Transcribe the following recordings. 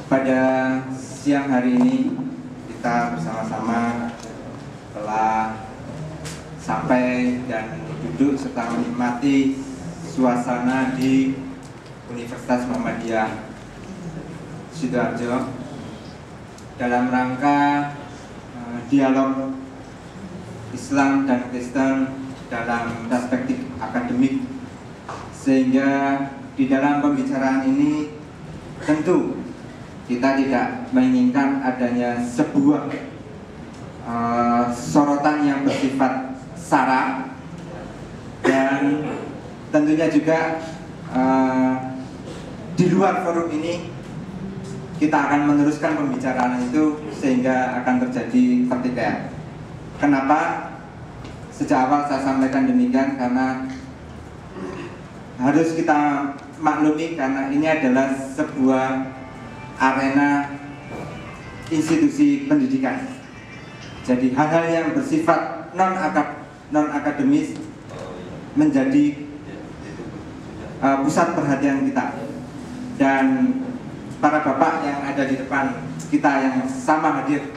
Pada siang hari ini kita bersama-sama telah sampai dan duduk serta menikmati suasana di Universitas Muhammadiyah Sidoarjo dalam rangka dialog Islam dan Kristen dalam perspektif akademik, sehingga di dalam pembicaraan ini tentu kita tidak menginginkan adanya sebuah sorotan yang bersifat sara, dan tentunya juga di luar forum ini kita akan meneruskan pembicaraan itu sehingga akan terjadi pertikaian. Kenapa? Sejak awal saya sampaikan demikian karena harus kita maklumi, karena ini adalah sebuah arena institusi pendidikan. Jadi hal-hal yang bersifat non-akademis menjadi pusat perhatian kita. Dan para bapak yang ada di depan kita yang sama hadir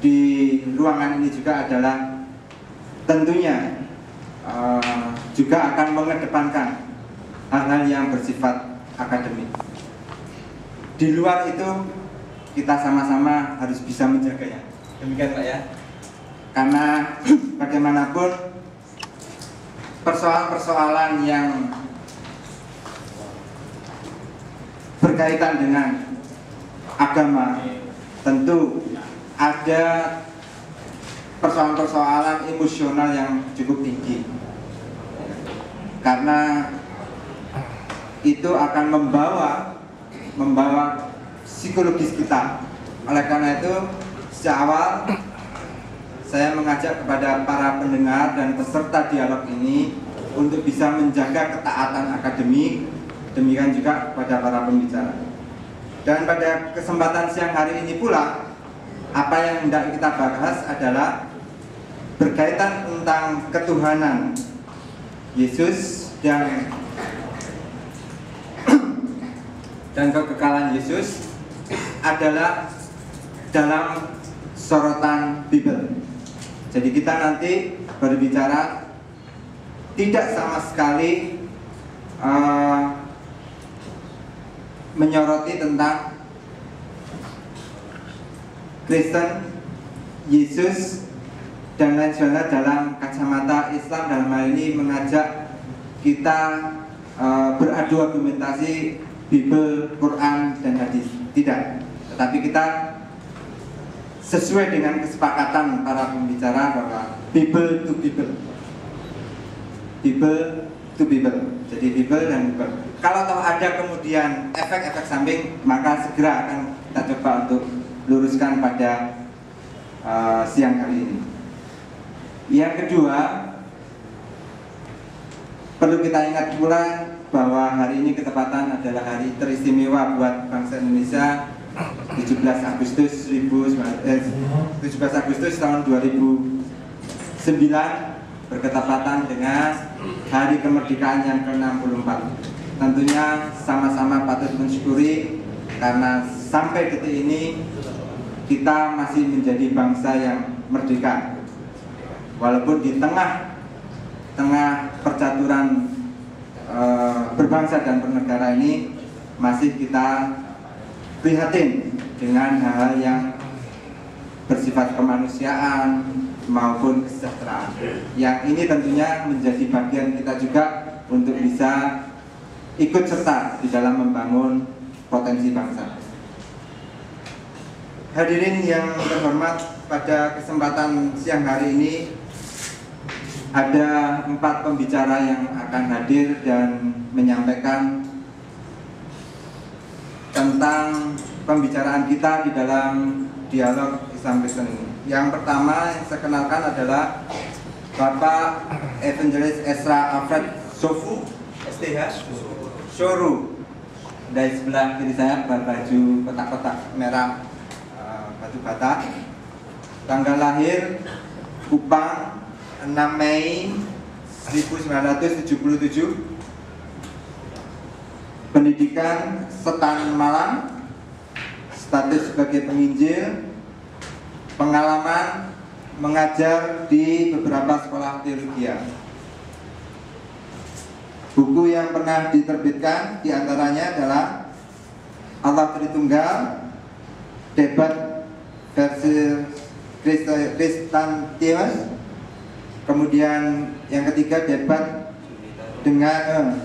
di ruangan ini juga adalah tentunya juga akan mengedepankan hal-hal yang bersifat akademik. Di luar itu kita sama-sama harus bisa menjaganya. Demikian Pak ya. Karena bagaimanapun persoalan-persoalan yang berkaitan dengan agama tentu ada persoalan-persoalan emosional yang cukup tinggi, karena itu akan membawa psikologis kita. Oleh karena itu sejak awal saya mengajak kepada para pendengar dan peserta dialog ini untuk bisa menjaga ketaatan akademik, demikian juga kepada para pembicara. Dan pada kesempatan siang hari ini pula, apa yang hendak kita bahas adalah berkaitan tentang ketuhanan Yesus dan kekekalan Yesus adalah dalam sorotan Bible. Jadi kita nanti berbicara tidak sama sekali menyoroti tentang Kristen, Yesus, dan lain sebagainya dalam kacamata Islam. Dalam hal ini mengajak kita beradu argumentasi Bible, Quran, dan hadis. Tidak, tetapi kita sesuai dengan kesepakatan para pembicara bahwa Bible to Bible, Bible to Bible. Jadi Bible dan Bible. Kalau tahu ada kemudian efek-efek samping, maka segera akan kita coba untuk luruskan pada siang hari ini. Yang kedua, perlu kita ingat pula bahwa hari ini ketepatan adalah hari teristimewa buat bangsa Indonesia, 17 Agustus tahun 2009, berketepatan dengan hari kemerdekaan yang ke-64. Tentunya sama-sama patut mensyukuri karena sampai detik ini kita masih menjadi bangsa yang merdeka. Walaupun di tengah percaturan berbangsa dan bernegara ini masih kita prihatin dengan hal-hal yang bersifat kemanusiaan maupun kesejahteraan. Yang ini tentunya menjadi bagian kita juga untuk bisa ikut serta di dalam membangun potensi bangsa. Hadirin yang terhormat, pada kesempatan siang hari ini ada 4 pembicara yang akan hadir dan menyampaikan tentang pembicaraan kita di dalam dialog Islam Kristen ini. Yang pertama yang saya kenalkan adalah Bapak Evangelis Ezra Alfred Sofu, STH Soru. Dari sebelah kiri saya berbaju kotak-kotak merah batu bata. Tanggal lahir Kupang 6 Mei 1977. Pendidikan Setan Malang, status sebagai penginjil, pengalaman mengajar di beberapa sekolah teologi. Buku yang pernah diterbitkan diantaranya adalah Allah Tritunggal, Debat versi Kristantius. Kemudian yang ketiga debat dengan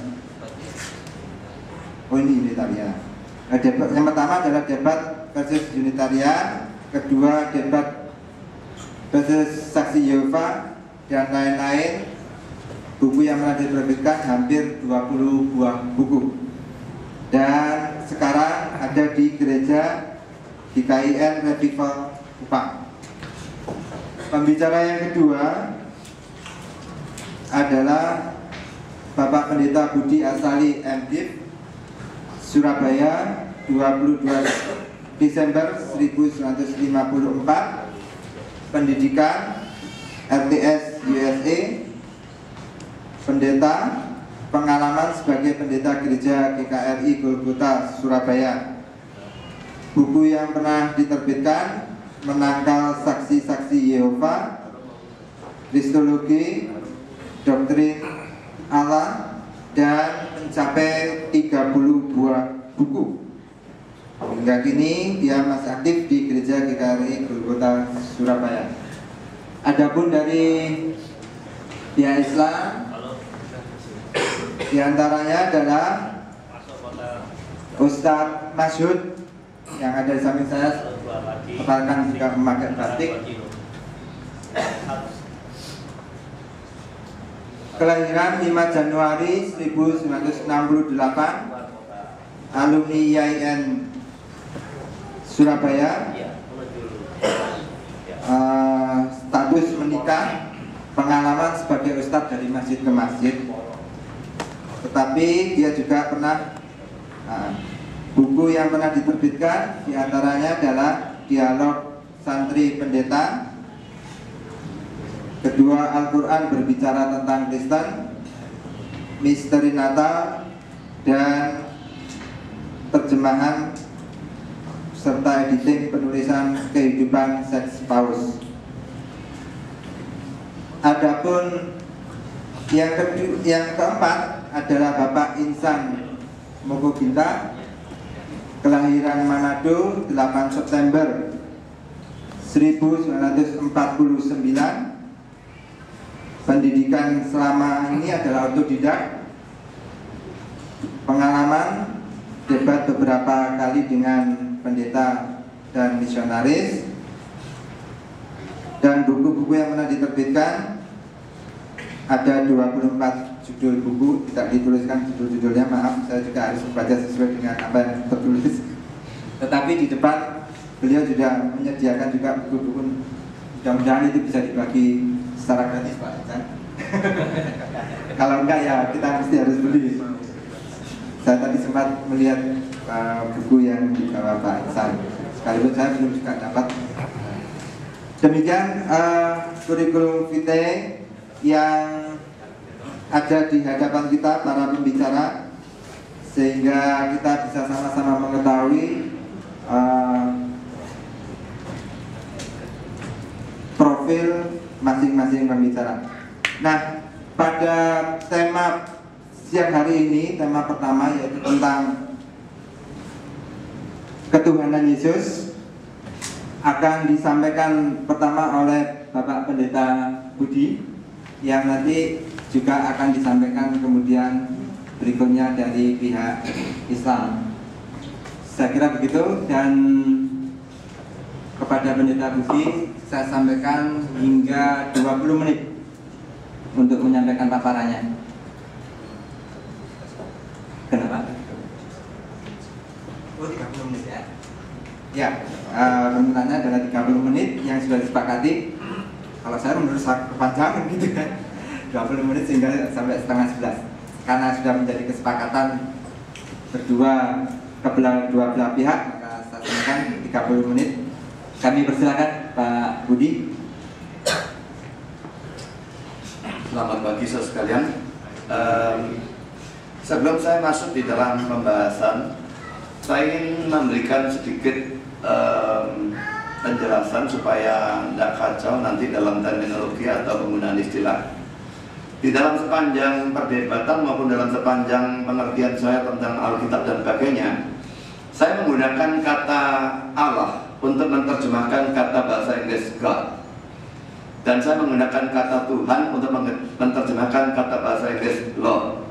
ini Unitarian. Debat yang pertama adalah debat versus Unitarian, kedua debat versus Saksi Yehova, dan lain-lain. Buku yang pernah diterbitkan hampir 20 buah buku. Dan sekarang ada di gereja GKIN Revival Kupang. Pembicara yang kedua adalah Bapak Pendeta Budi Asali MDiv, Surabaya, 22 Desember 1954. Pendidikan RTS USA, pendeta, pengalaman sebagai pendeta gereja GKRI Golgota Surabaya. Buku yang pernah diterbitkan Menangkal Saksi-saksi Yehova, Kristologi, Doktrin Allah, dan mencapai 30 buah buku. Hingga kini dia masih aktif di gereja GKRI Golgota Surabaya. Adapun dari pihak Islam, diantaranya adalah Ustadz Masyud yang ada di samping saya, bahkan juga memakai batik. Kelahiran 5 Januari 1968, alumni IAIN Surabaya. Status menikah, pengalaman sebagai ustadz dari masjid ke masjid. Tetapi dia juga pernah buku yang pernah diterbitkan diantaranya adalah Dialog Santri Pendeta, kedua Al-Quran Berbicara Tentang Kristen, Misteri Natal, dan terjemahan serta editing penulisan Kehidupan Seks Paus. Adapun yang keempat adalah Bapak Insan Mogoginta, kelahiran Manado 8 September 1949. Pendidikan selama ini adalah otodidak. Pengalaman debat beberapa kali dengan pendeta dan misionaris. Dan buku-buku yang pernah diterbitkan ada 24 judul buku, tidak dituliskan judul-judulnya, maaf, saya juga harus membaca sesuai dengan apa yang tertulis. Tetapi di depan beliau juga menyediakan juga buku-buku, mudah-mudahan itu bisa dibagi secara gratis Pak Insan. Kalau enggak ya kita mesti harus beli. Saya tadi sempat melihat buku yang dibawa Pak Insan, sekalipun saya belum juga dapat. Demikian kurikulum vitae yang ada di hadapan kita para pembicara, sehingga kita bisa sama-sama mengetahui profil masing-masing pembicara. Nah, pada tema siang hari ini, tema pertama yaitu tentang ketuhanan Yesus, akan disampaikan pertama oleh Bapak Pendeta Budi, yang nanti juga akan disampaikan kemudian berikutnya dari pihak Islam. Saya kira begitu, dan kepada Pendeta Budi saya sampaikan hingga 20 menit untuk menyampaikan paparannya. Kenapa? Oh, 30 menit ya. Ya, permintaannya adalah 30 menit yang sudah disepakati. Kalau saya menurut saya kepanjangan gitu kan, 20 menit sehingga sampai setengah 11. Karena sudah menjadi kesepakatan berdua kedua belah pihak, maka saya sampaikan 30 menit. Kami persilakan Pak Budi. Selamat pagi saudara sekalian. Sebelum saya masuk di dalam pembahasan, saya ingin memberikan sedikit penjelasan supaya tidak kacau nanti dalam terminologi atau penggunaan istilah. Di dalam sepanjang perdebatan maupun dalam sepanjang pengertian saya tentang Alkitab dan sebagainya, saya menggunakan kata Allah untuk menerjemahkan kata bahasa Inggris God, dan saya menggunakan kata Tuhan untuk menerjemahkan kata bahasa Inggris Lord.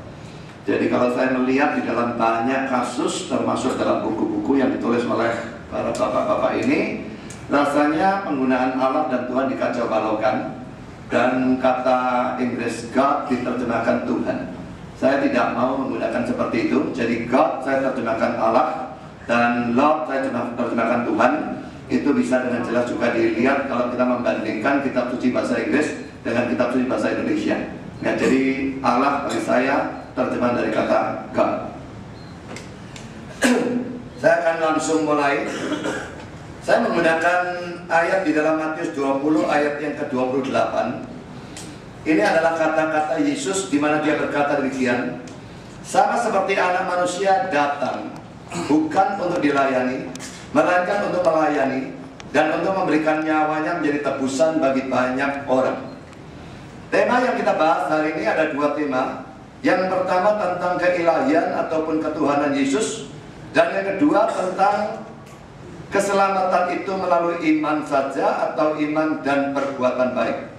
Jadi kalau saya melihat di dalam banyak kasus, termasuk dalam buku-buku yang ditulis oleh para bapak-bapak ini, rasanya penggunaan Allah dan Tuhan dikacau balaukan, dan kata Inggris God diterjemahkan Tuhan. Saya tidak mau menggunakan seperti itu. Jadi God saya terjemahkan Allah, dan Lord saya terjemahkan Tuhan. Itu bisa dengan jelas juga dilihat kalau kita membandingkan kitab suci bahasa Inggris dengan kitab suci bahasa Indonesia. Ya, jadi Allah bagi saya terjemahan dari kata God. Saya akan langsung mulai. Saya menggunakan ayat di dalam Matius 20 ayat yang ke-28. Ini adalah kata-kata Yesus di mana dia berkata demikian, sama seperti anak manusia datang bukan untuk dilayani, melainkan untuk melayani dan untuk memberikan nyawanya menjadi tebusan bagi banyak orang. Tema yang kita bahas hari ini ada dua tema. Yang pertama tentang keilahian ataupun ketuhanan Yesus, dan yang kedua tentang keselamatan itu melalui iman saja atau iman dan perbuatan baik.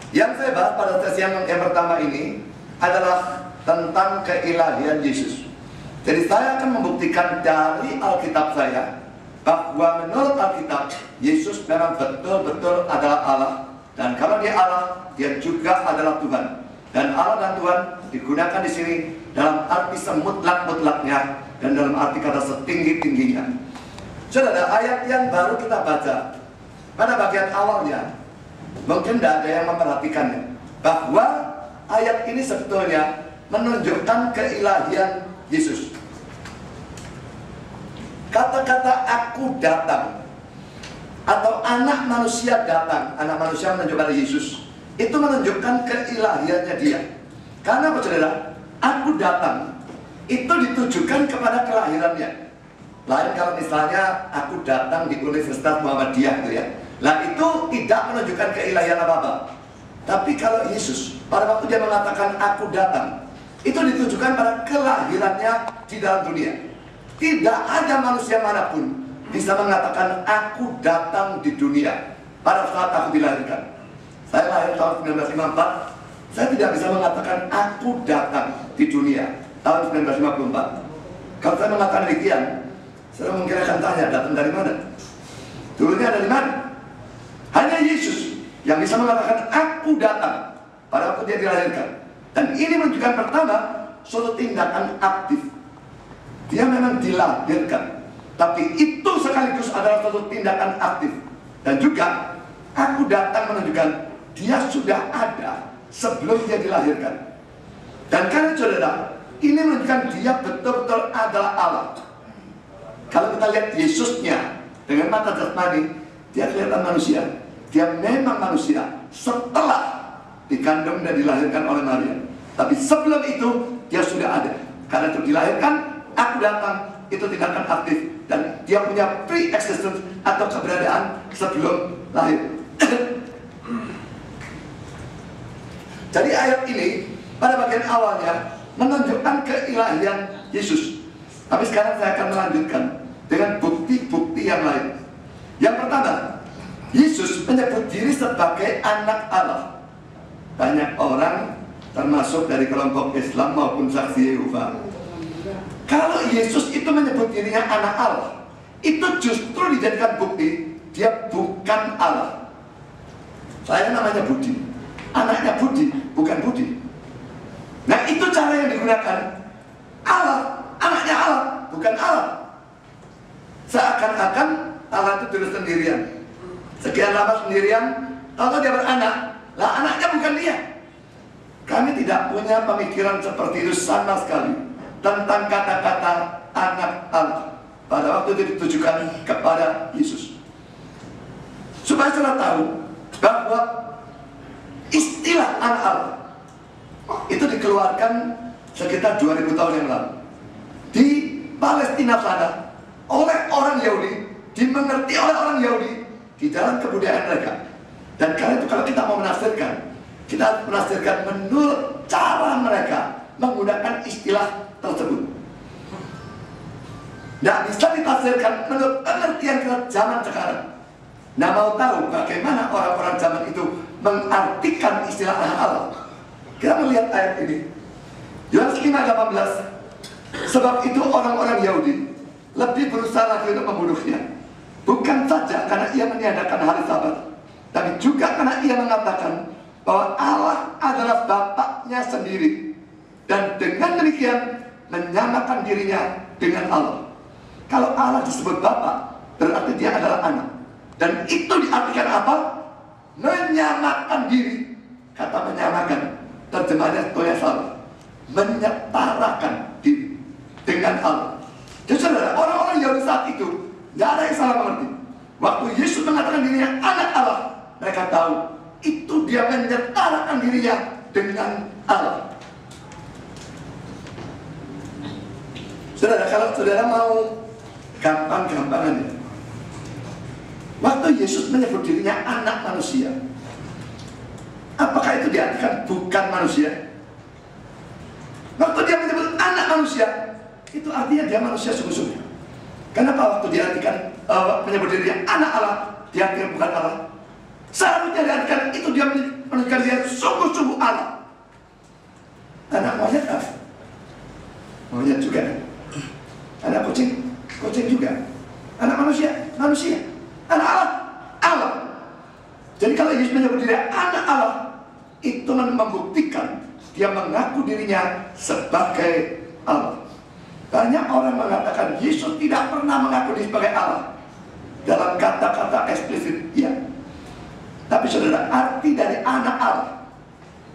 Yang saya bahas pada sesi yang pertama ini adalah tentang keilahian Yesus. Jadi saya akan membuktikan dari Alkitab saya bahwa menurut Alkitab Yesus memang betul-betul adalah Allah, dan kalau dia Allah, dia juga adalah Tuhan. Dan Allah dan Tuhan digunakan di sini dalam arti semutlak-mutlaknya dan dalam arti kata setinggi-tingginya. Saudara, ayat yang baru kita baca pada bagian awalnya, mungkin tidak ada yang memperhatikannya, bahwa ayat ini sebetulnya menunjukkan keilahian Yesus. Kata-kata aku datang atau anak manusia datang, anak manusia menunjukkan Yesus, itu menunjukkan keilahiannya dia. Karena apa, saudara? Aku datang itu ditujukan kepada kelahirannya. Lain kalau misalnya aku datang di Universitas Muhammadiyah gitu ya. Nah itu tidak menunjukkan keilahian apa-apa. Tapi kalau Yesus pada waktu dia mengatakan aku datang, itu ditujukan pada kelahirannya di dalam dunia. Tidak ada manusia manapun bisa mengatakan aku datang di dunia pada saat aku dilahirkan. Saya lahir tahun 1954, saya tidak bisa mengatakan aku datang di dunia tahun 1954. Kalau saya mengatakan demikian, saya mungkin akan tanya, datang dari mana? Dulunya dari mana? Hanya Yesus yang bisa mengatakan aku datang pada waktu dia dilahirkan. Dan ini menunjukkan pertama suatu tindakan aktif. Dia memang dilahirkan, tapi itu sekaligus adalah suatu tindakan aktif. Dan juga aku datang menunjukkan dia sudah ada sebelum dia dilahirkan. Dan karena saudara, ini menunjukkan dia betul-betul adalah Allah. Kalau kita lihat Yesusnya dengan mata jasmani, dia kelihatan manusia. Dia memang manusia setelah dikandung dan dilahirkan oleh Maria. Tapi sebelum itu dia sudah ada. Karena itu dilahirkan, aku datang, itu tindakan aktif. Dan dia punya pre-existence atau keberadaan sebelum lahir. Jadi ayat ini pada bagian awalnya menunjukkan keilahian Yesus. Tapi sekarang saya akan melanjutkan dengan bukti-bukti yang lain. Yang pertama, Yesus menyebut diri sebagai anak Allah. Banyak orang termasuk dari kelompok Islam maupun saksi Yehova, kalau Yesus itu menyebut dirinya anak Allah, itu justru dijadikan bukti dia bukan Allah. Saya namanya Budi, anaknya Budi, bukan Budi. Nah itu cara yang digunakan. Allah, anaknya Allah, bukan Allah. Seakan-akan Allah itu terus sendirian. Sekian lama sendirian, kalau dia beranak, lah anaknya bukan dia. Kami tidak punya pemikiran seperti itu sama sekali tentang kata-kata anak Allah. Pada waktu itu ditujukan kepada Yesus. Supaya saudara tahu bahwa istilah anak Allah itu dikeluarkan sekitar 2000 tahun yang lalu. Di Palestina sana oleh orang Yahudi, dimengerti oleh orang Yahudi di dalam kebudayaan mereka. Dan karena itu kalau kita mau menafsirkan, kita harus menafsirkan menurut cara mereka menggunakan istilah tersebut. Tidak bisa ditafsirkan menurut pengertian kita zaman sekarang. Nah, mau tahu bagaimana orang-orang zaman itu mengartikan istilah anak Allah? Kita melihat ayat ini. Yohanes 5:18. Sebab itu orang-orang Yahudi lebih berusaha lagi untuk membunuhnya. Bukan saja karena ia meniadakan hari Sabat, tapi juga karena ia mengatakan bahwa Allah adalah Bapaknya sendiri. Dan dengan demikian menyamakan dirinya dengan Allah. Kalau Allah disebut Bapa, berarti dia adalah anak. Dan itu diartikan apa? Menyamakan diri. Kata menyamakan, terjemahnya toya salah. Menyetarakan diri dengan Allah. Jadi saudara, orang-orang Yahudi saat itu tidak ada yang salah mengerti. Waktu Yesus mengatakan dirinya anak Allah, mereka tahu itu dia menyetarakan dirinya dengan Allah. Saudara, kalau saudara mau gampang-gampangan ya, waktu Yesus menyebut dirinya anak manusia, apakah itu diartikan bukan manusia? Waktu dia menyebut anak manusia, itu artinya dia manusia sungguh-sungguh. Kenapa waktu diartikan menyebut dirinya anak Allah, diartikan bukan Allah? Seharusnya diartikan itu dia menunjukkan dia sungguh-sungguh Allah. Anak monyet apa? Monyet juga. Anak kucing, kucing juga. Anak manusia, manusia. Anak Allah, Allah. Jadi kalau Yesus menyebut dirinya anak Allah, itu membuktikan dia mengaku dirinya sebagai Allah. Banyak orang mengatakan Yesus tidak pernah mengaku diri sebagai Allah dalam kata-kata eksplisit, ya. Tapi saudara, arti dari anak Allah,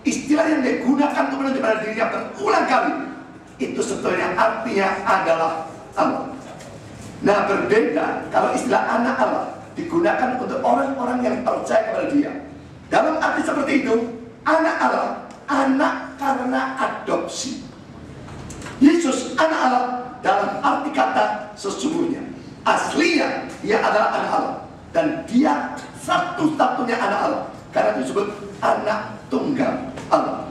istilah yang digunakan untuk menunjukkan dirinya berulang kali, itu sebetulnya artinya adalah Allah. Nah, berbeda kalau istilah anak Allah digunakan untuk orang-orang yang percaya kepada dia. Dalam arti seperti itu, anak Allah, anak karena adopsi. Yesus anak Allah dalam arti kata sesungguhnya. Aslinya dia adalah anak Allah. Dan dia satu-satunya anak Allah. Karena disebut anak tunggal Allah.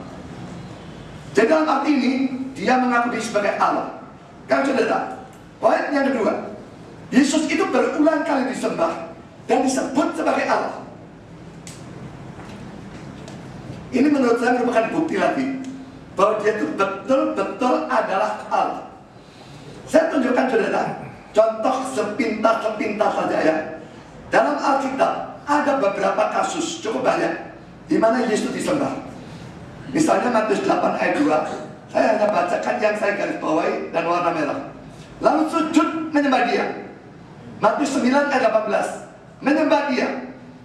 Jadi dalam arti ini, dia mengaku diri sebagai Allah. Kalau saudara, poin yang kedua, Yesus itu berulang kali disembah dan disebut sebagai Allah. Ini menurut saya merupakan bukti lagi bahwa dia itu betul-betul adalah Allah. Saya tunjukkan saudara contoh sepintas-sepintas saja ya. Dalam Alkitab ada beberapa kasus cukup banyak di mana Yesus disembah. Misalnya Matius 8 ayat 2, saya hanya bacakan yang saya garis bawahi dan warna merah. Lalu sujud menyembah dia. Matius 9 ayat 18, menyembah dia.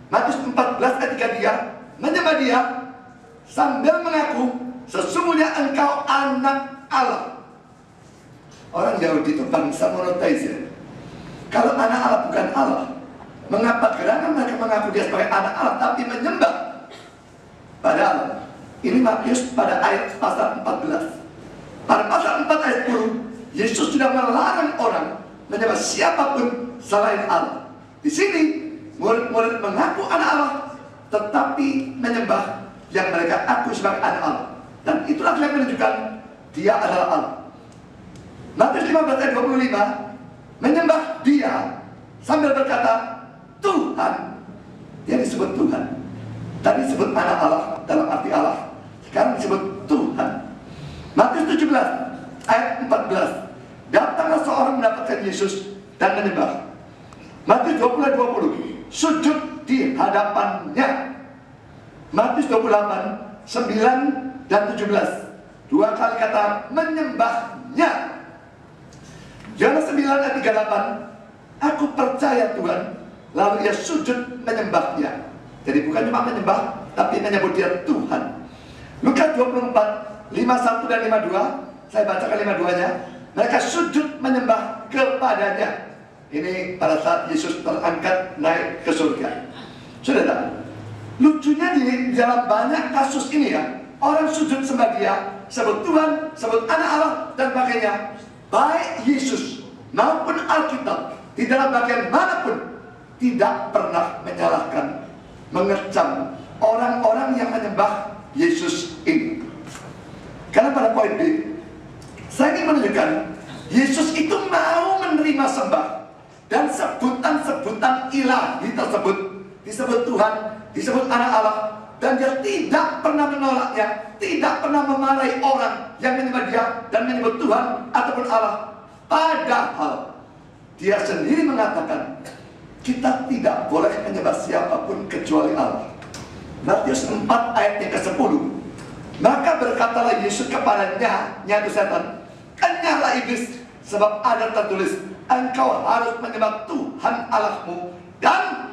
Matius 14 ayat 33, menyembah dia sambil mengaku sesungguhnya engkau anak Allah. Orang Yahudi itu bangsa monoteis ya. Kalau anak Allah bukan Allah, mengapa gerangan mereka mengaku dia sebagai anak Allah tapi menyembah pada Allah? Ini Matius pada ayat pasal 14. Pada pasal 4 ayat 10, Yesus sudah melarang orang menyembah siapapun selain Allah. Di sini murid-murid mengaku anak Allah tetapi menyembah yang mereka aku sebagai anak Allah. Dan itulah yang menunjukkan dia adalah Allah. Matius 15 ayat 25, menyembah dia sambil berkata Tuhan. Dia disebut Tuhan. Tadi disebut anak Allah dalam arti Allah, sekarang disebut Tuhan. Matius 17 ayat 14, datanglah seorang mendapatkan Yesus dan menyembah. Matius 20 ayat 20, sujud di hadapannya. Matius 28, 9 dan 17, dua kali kata menyembahnya. Yohanes 9 ayat 38, aku percaya Tuhan, lalu ia sujud menyembahnya. Jadi bukan cuma menyembah, tapi menyebut dia Tuhan. Lukas 24, 51 dan 52, saya bacakan 52-nya. Mereka sujud menyembah kepadanya. Ini pada saat Yesus terangkat naik ke surga. Saudara, lucunya di dalam banyak kasus ini ya, orang sujud sembah dia, sebut Tuhan, sebut anak Allah dan sebagainya. Baik Yesus maupun Alkitab di dalam bagian manapun tidak pernah menyalahkan, mengecam orang-orang yang menyembah Yesus ini. Karena pada poin B, saya ingin menunjukkan Yesus itu mau menerima sembah, dan sebutan-sebutan ilahi tersebut disebut Tuhan, disebut anak Allah, dan dia tidak pernah menolaknya, tidak pernah memarahi orang yang menyembah dia dan menyebut Tuhan ataupun Allah. Padahal dia sendiri mengatakan kita tidak boleh menyembah siapapun kecuali Allah. Matius 4 ayat yang ke-10. Maka berkatalah Yesus kepadanya, yaitu setan, kenyahlah iblis, sebab ada tertulis, engkau harus menyembah Tuhan Allahmu, dan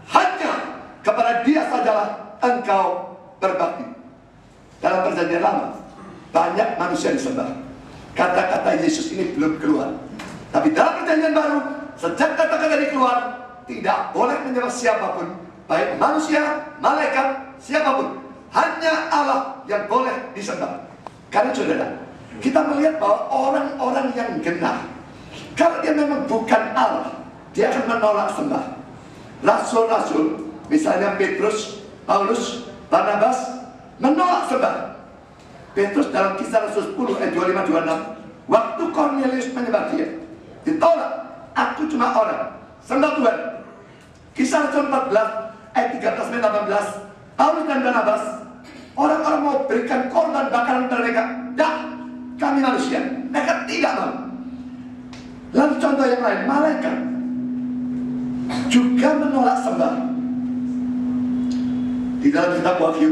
hanya kepada Dia sajalah engkau berbakti. Dalam perjanjian lama banyak manusia disembah. Kata-kata Yesus ini belum keluar. Tapi dalam perjanjian baru, sejak kata-kata ini keluar, tidak boleh menyembah siapapun, baik manusia, malaikat, siapapun. Hanya Allah yang boleh disembah. Karena saudara, kita melihat bahwa orang-orang yang genah, kalau dia memang bukan Allah, dia akan menolak sembah. Rasul-rasul, misalnya Petrus, Paulus, Barnabas, menolak sembah. Petrus dalam Kisah Rasul 10 ayat 25-26, waktu Cornelius menyembah dia, ditolak. Aku cuma orang, sembah Tuhan. Kisah Rasul 14 ayat 13-18, Paulus dan Barnabas, orang-orang mau berikan korban bakaran mereka. Dah, kami manusia. Mereka tidak mau. Lalu contoh yang lain, malaikat juga menolak sembah. Di dalam kitab Wahyu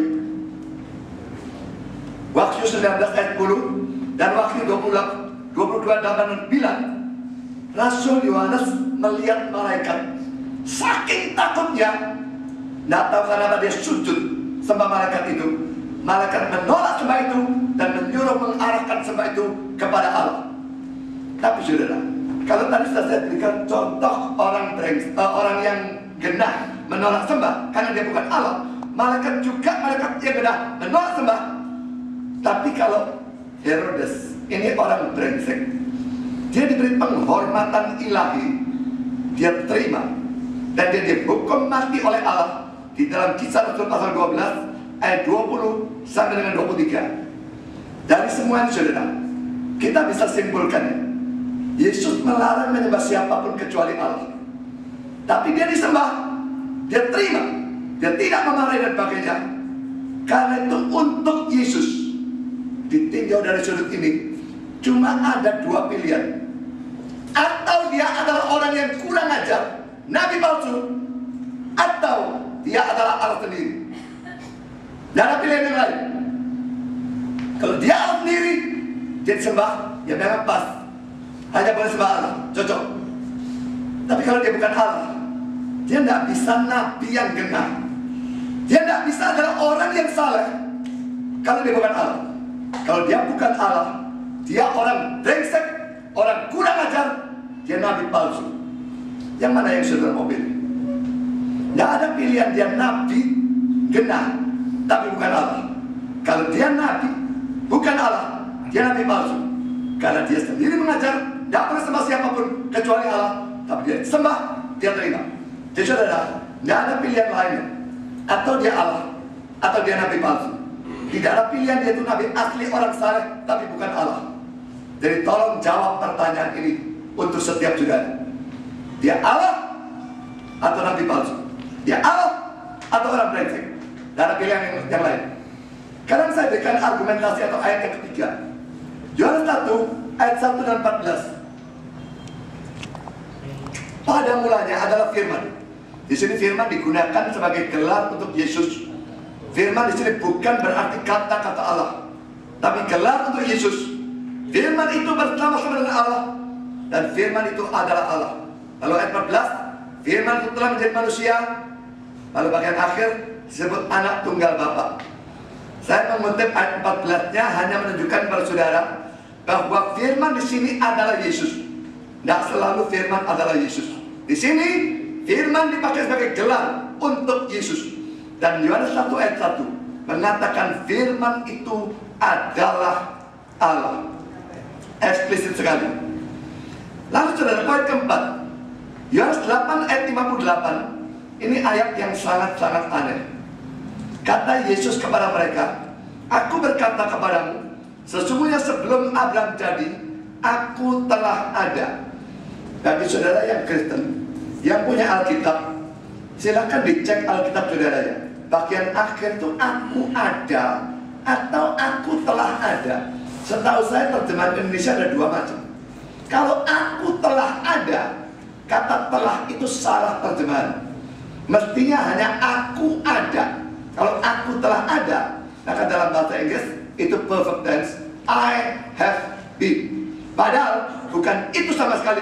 19 ayat 10 dan Wahyu 22:8-9, Rasul Yohanes melihat malaikat. Saking takutnya, tidak tahu kenapa dia sujud sembah malaikat itu. Malaikat menolak sembah itu dan menyuruh mengarahkan sembah itu kepada Allah. Tapi saudara, kalau tadi sudah saya berikan contoh orang yang genah menolak sembah karena dia bukan Allah. Malaikat juga, malaikat yang genah menolak sembah. Tapi kalau Herodes, ini orang brengsek, dia diberi penghormatan ilahi, dia terima, dan dia dihukum mati oleh Allah. Di dalam Kisah Rasul pasal 12 ayat 20 sampai dengan 23. Dari semua ini saudara, kita bisa simpulkan, Yesus melarang menyembah siapapun kecuali Allah. Tapi dia disembah, dia terima, dia tidak memarahi dan sebagainya. Karena itu untuk Yesus ditinjau dari sudut ini, cuma ada dua pilihan. Atau dia adalah orang yang kurang ajar, nabi palsu, atau dia adalah Allah sendiri. Tidak ada pilihan yang lain. Kalau dia Allah sendiri, dia disembah, ya memang pas, hanya boleh sembah Allah, cocok. Tapi kalau dia bukan Allah, dia tidak bisa nabi yang genah, dia tidak bisa adalah orang yang saleh. Kalau dia bukan Allah, kalau dia bukan Allah, dia orang brengsek, orang kurang ajar, dia nabi palsu. Yang mana yang saudara mau pilih? Tidak ada pilihan, dia nabi genah tapi bukan Allah. Kalau dia nabi bukan Allah, dia nabi palsu. Karena dia sendiri mengajar tidak boleh sembah siapapun kecuali Allah, tapi dia sembah, dia terima. Jadi saudara, tidak ada pilihan lain. Atau dia Allah, atau dia nabi palsu. Tidak ada pilihan, dia itu nabi asli, orang saleh, tapi bukan Allah. Jadi tolong jawab pertanyaan ini untuk setiap saudara. Dia Allah atau nabi palsu? Dia Allah atau orang brengsek? Tidak ada pilihan yang lain. Sekarang saya berikan argumentasi atau ayat yang ketiga. Yohanes 1 ayat 1 dan 14. Pada mulanya adalah firman. Di sini firman digunakan sebagai gelar untuk Yesus. Firman di sini bukan berarti kata-kata Allah, tapi gelar untuk Yesus. Firman itu bersama-sama dengan Allah, dan firman itu adalah Allah. Lalu ayat 14, firman itu telah menjadi manusia. Lalu bagian akhir disebut anak tunggal Bapa. Saya mengutip ayat 14-nya hanya menunjukkan kepada saudara bahwa firman di sini adalah Yesus. Tidak selalu firman adalah Yesus. Di sini firman dipakai sebagai gelar untuk Yesus. Dan Yohanes 1 ayat 1 mengatakan firman itu adalah Allah. Eksplisit sekali. Lalu saudara, poin keempat, Yohanes 8 ayat 58. Ini ayat yang sangat-sangat aneh. Kata Yesus kepada mereka, aku berkata kepadamu, sesungguhnya sebelum Abraham jadi, aku telah ada. Bagi saudara yang Kristen, yang punya Alkitab, silakan dicek Alkitab saudara ya. Bagian akhir itu aku ada atau aku telah ada. Setahu saya terjemahan Indonesia ada dua macam. Kalau aku telah ada, kata telah itu salah terjemahan. Mestinya hanya aku ada. Kalau aku telah ada, maka dalam bahasa Inggris itu perfect tense, I have been. Padahal bukan itu sama sekali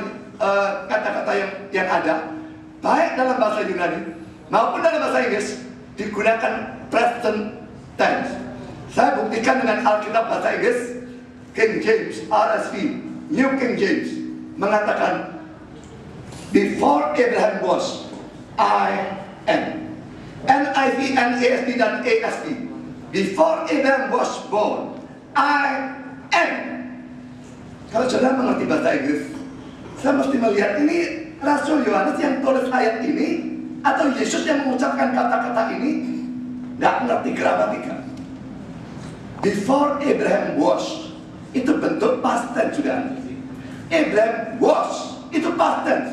kata-kata yang ada. Baik dalam bahasa Yunani maupun dalam bahasa Inggris digunakan present tense. Saya buktikan dengan Alkitab bahasa Inggris, King James, RSV, New King James mengatakan before Abraham was, I am. NIV, NASB dan ASB, before Abraham was born, I am. Kalau saudara mengerti bahasa Inggris, saya mesti melihat ini Rasul Yohanes yang tulis ayat ini atau Yesus yang mengucapkan kata-kata ini. Nggak ngerti gramatika. Before Abraham was, itu bentuk past tense sudah. Abraham was, itu past tense.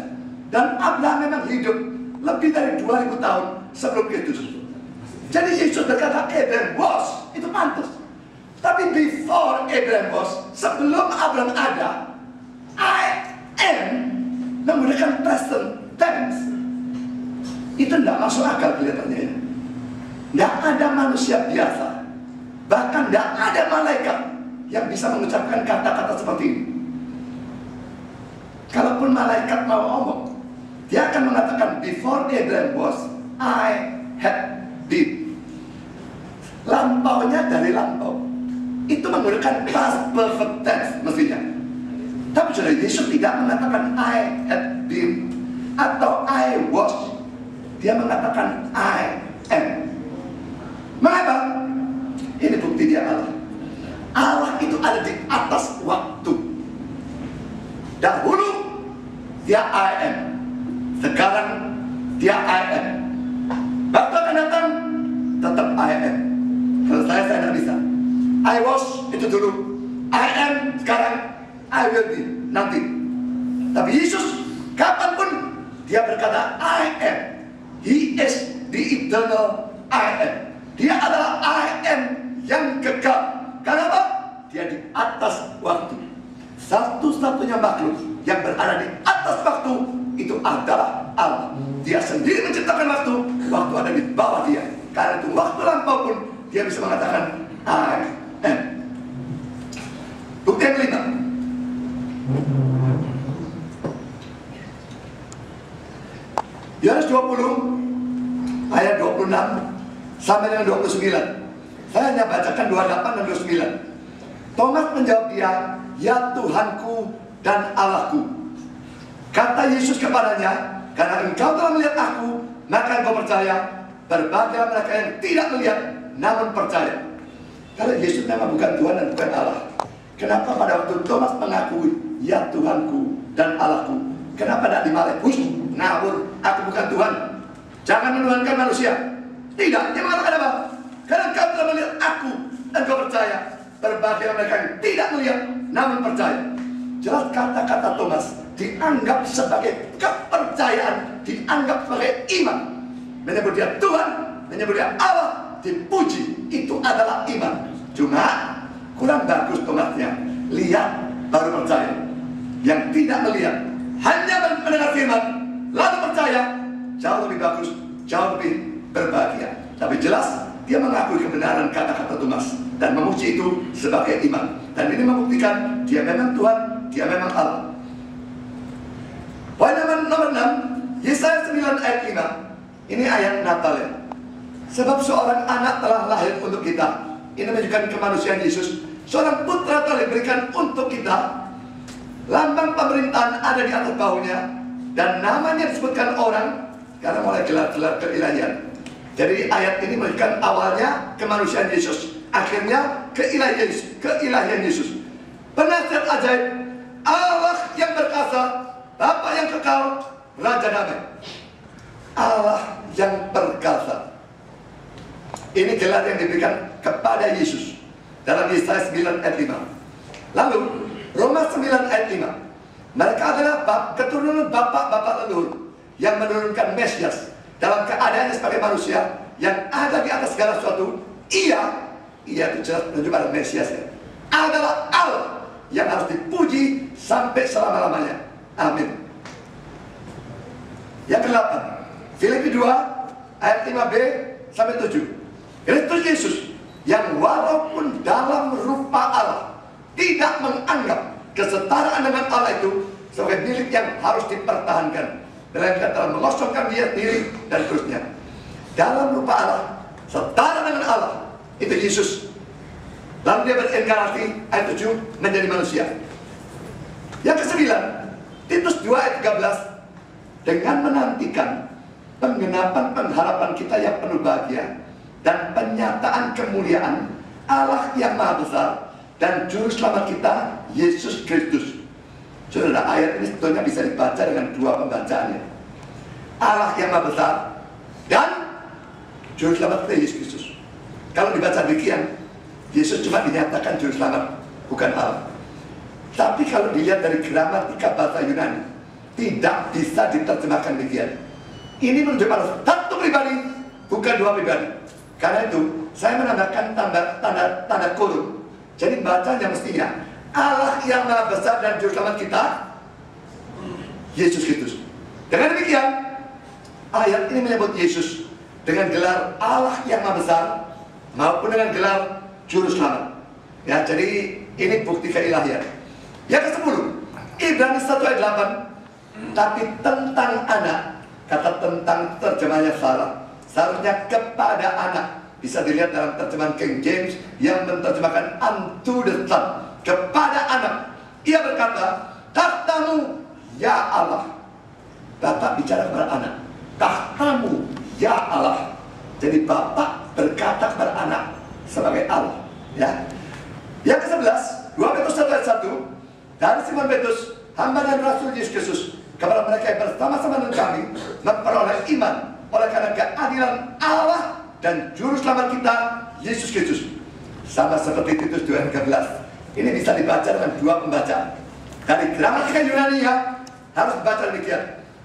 Dan Abraham memang hidup lebih dari 2000 tahun sebelum Kristus. Jadi Yesus berkata Abraham was, itu pantas. Tapi before Abraham was, sebelum Abraham ada, I am menggunakan present tense. Itu tidak masuk akal kelihatannya ya. Tidak ada manusia biasa, bahkan tidak ada malaikat yang bisa mengucapkan kata-kata seperti ini. Kalaupun malaikat mau ngomong, dia akan mengatakan before Abraham was, I had been. Lampaunya dari lampau itu menggunakan past perfect tense mestinya. Tapi saudara, Yesus tidak mengatakan I had been atau I was. Dia mengatakan I am. Mengapa? Ini bukti dia Allah. Allah itu ada di atas waktu. Dahulu dia I am. Sekarang dia I am. Waktu akan datang tetap I am. Kalau saya tidak bisa. I was itu dulu. I am sekarang. I will be nanti. Tapi Yesus kapanpun dia berkata I am. He is the eternal I am. Dia adalah I am yang kekal. Kenapa? Dia di atas waktu. Satu-satunya makhluk yang berada di atas waktu itu adalah Allah. Dia sendiri menciptakan waktu. Waktu ada di bawah dia. Karena itu waktu lampau pun dia bisa mengatakan I am. Bukti yang kelima. Yohanes 20 ayat 26 sampai dengan 29. Saya hanya bacakan 28 dan 29. Thomas menjawab dia, ya Tuhanku dan Allahku. Kata Yesus kepadanya, karena engkau telah melihat aku, maka engkau percaya. Berbahagialah mereka yang tidak melihat namun percaya. Kalau Yesus memang bukan Tuhan dan bukan Allah, kenapa pada waktu Thomas mengakui ya Tuhanku dan Allahku, kenapa tidak dimarahi? Ngawur, aku bukan Tuhan, jangan menuhankan manusia. Tidak, dia mengatakan apa? Karena engkau telah melihat aku dan engkau percaya. Berbahagialah mereka yang tidak melihat namun percaya. Jelas kata-kata Thomas dianggap sebagai kepercayaan, dianggap sebagai iman. Menyebut dia Tuhan, menyebut dia Allah, dipuji, itu adalah iman. Cuma kurang bagus Thomasnya, lihat baru percaya. Yang tidak melihat, hanya mendengar firman lalu percaya, jauh lebih bagus, jauh lebih berbahagia. Tapi jelas dia mengakui kebenaran kata-kata Thomas dan memuji itu sebagai iman. Dan ini membuktikan dia memang Tuhan, dia memang Allah. Poin nomor 6, Yesaya 9 ayat 5. Ini ayat Natal ya. Sebab seorang anak telah lahir untuk kita. Ini menunjukkan kemanusiaan Yesus. Seorang putra telah diberikan untuk kita. Lambang pemerintahan ada di atas bahunya. Dan namanya disebutkan orang, karena mulai gelar-gelar keilahian. Jadi ayat ini menunjukkan awalnya kemanusiaan Yesus, akhirnya keilahian Yesus. Penasihat ajaib, Allah yang berkuasa, Bapa yang kekal, Raja damai, Allah yang perkasa. Ini gelar yang diberikan kepada Yesus dalam Yesaya 9 ayat 5. Lalu Roma 9 ayat 5, mereka adalah keturunan bapak-bapak leluhur yang menurunkan Mesias dalam keadaannya sebagai manusia yang ada di atas segala sesuatu. Ia itu jelas menunjuk pada Mesias ya, adalah Allah yang harus dipuji sampai selama-lamanya. Amin. Yang ke-8, Filipi 2 ayat 5b sampai 7. Kristus Yesus yang walaupun dalam rupa Allah tidak menganggap kesetaraan dengan Allah itu sebagai milik yang harus dipertahankan, melainkan telah mengosongkan dia sendiri dan terusnya. Dalam rupa Allah, setara dengan Allah, itu Yesus. Lalu dia berinkarnasi, ayat 7, menjadi manusia. Yang ke-9, Titus 2 ayat 13, dengan menantikan penggenapan pengharapan kita yang penuh bahagia dan penyataan kemuliaan Allah yang Maha Besar dan Juru Selamat kita, Yesus Kristus. Saudara, ayat ini sebetulnya bisa dibaca dengan dua pembacaannya. Allah yang Maha Besar dan Juru Selamat kita, Yesus Kristus. Kalau dibaca demikian, Yesus cuma dinyatakan Juru Selamat, bukan Allah. Tapi kalau dilihat dari gramatika bahasa Yunani, tidak bisa diterjemahkan demikian. Ini menunjukkan satu pribadi, bukan dua pribadi. Karena itu, saya menambahkan tanda kurung. Jadi bacanya mestinya Allah yang Maha Besar dan Juru Selamat kita, Yesus Kristus. Dengan demikian, ayat ini menyebut Yesus dengan gelar Allah yang Maha Besar maupun dengan gelar Juru Selamat. Ya, jadi ini bukti keilahian. Yang ke-10, Ibrani 1 ayat 8, tapi tentang anak, kata tentang terjemahnya salah. Seharusnya kepada anak. Bisa dilihat dalam terjemahan King James yang menerjemahkan unto the Son, kepada anak. Ia berkata, tahtamu ya Allah. Bapak bicara kepada anak, tahtamu ya Allah. Jadi Bapak berkata kepada anak sebagai Allah. Ya. Yang ke-11, 2 Petrus 1 ayat 1, dari Simon Petrus, hamba dan Rasul Yesus Kristus, kepada mereka yang bersama-sama dengan kami memperoleh iman oleh karena keadilan Allah dan Juru Selamat kita, Yesus Kristus. Sama seperti Titus 2 ayat 13. Ini bisa dibaca dengan dua pembacaan. Dari gramatika Yunani ya, harus dibaca demikian.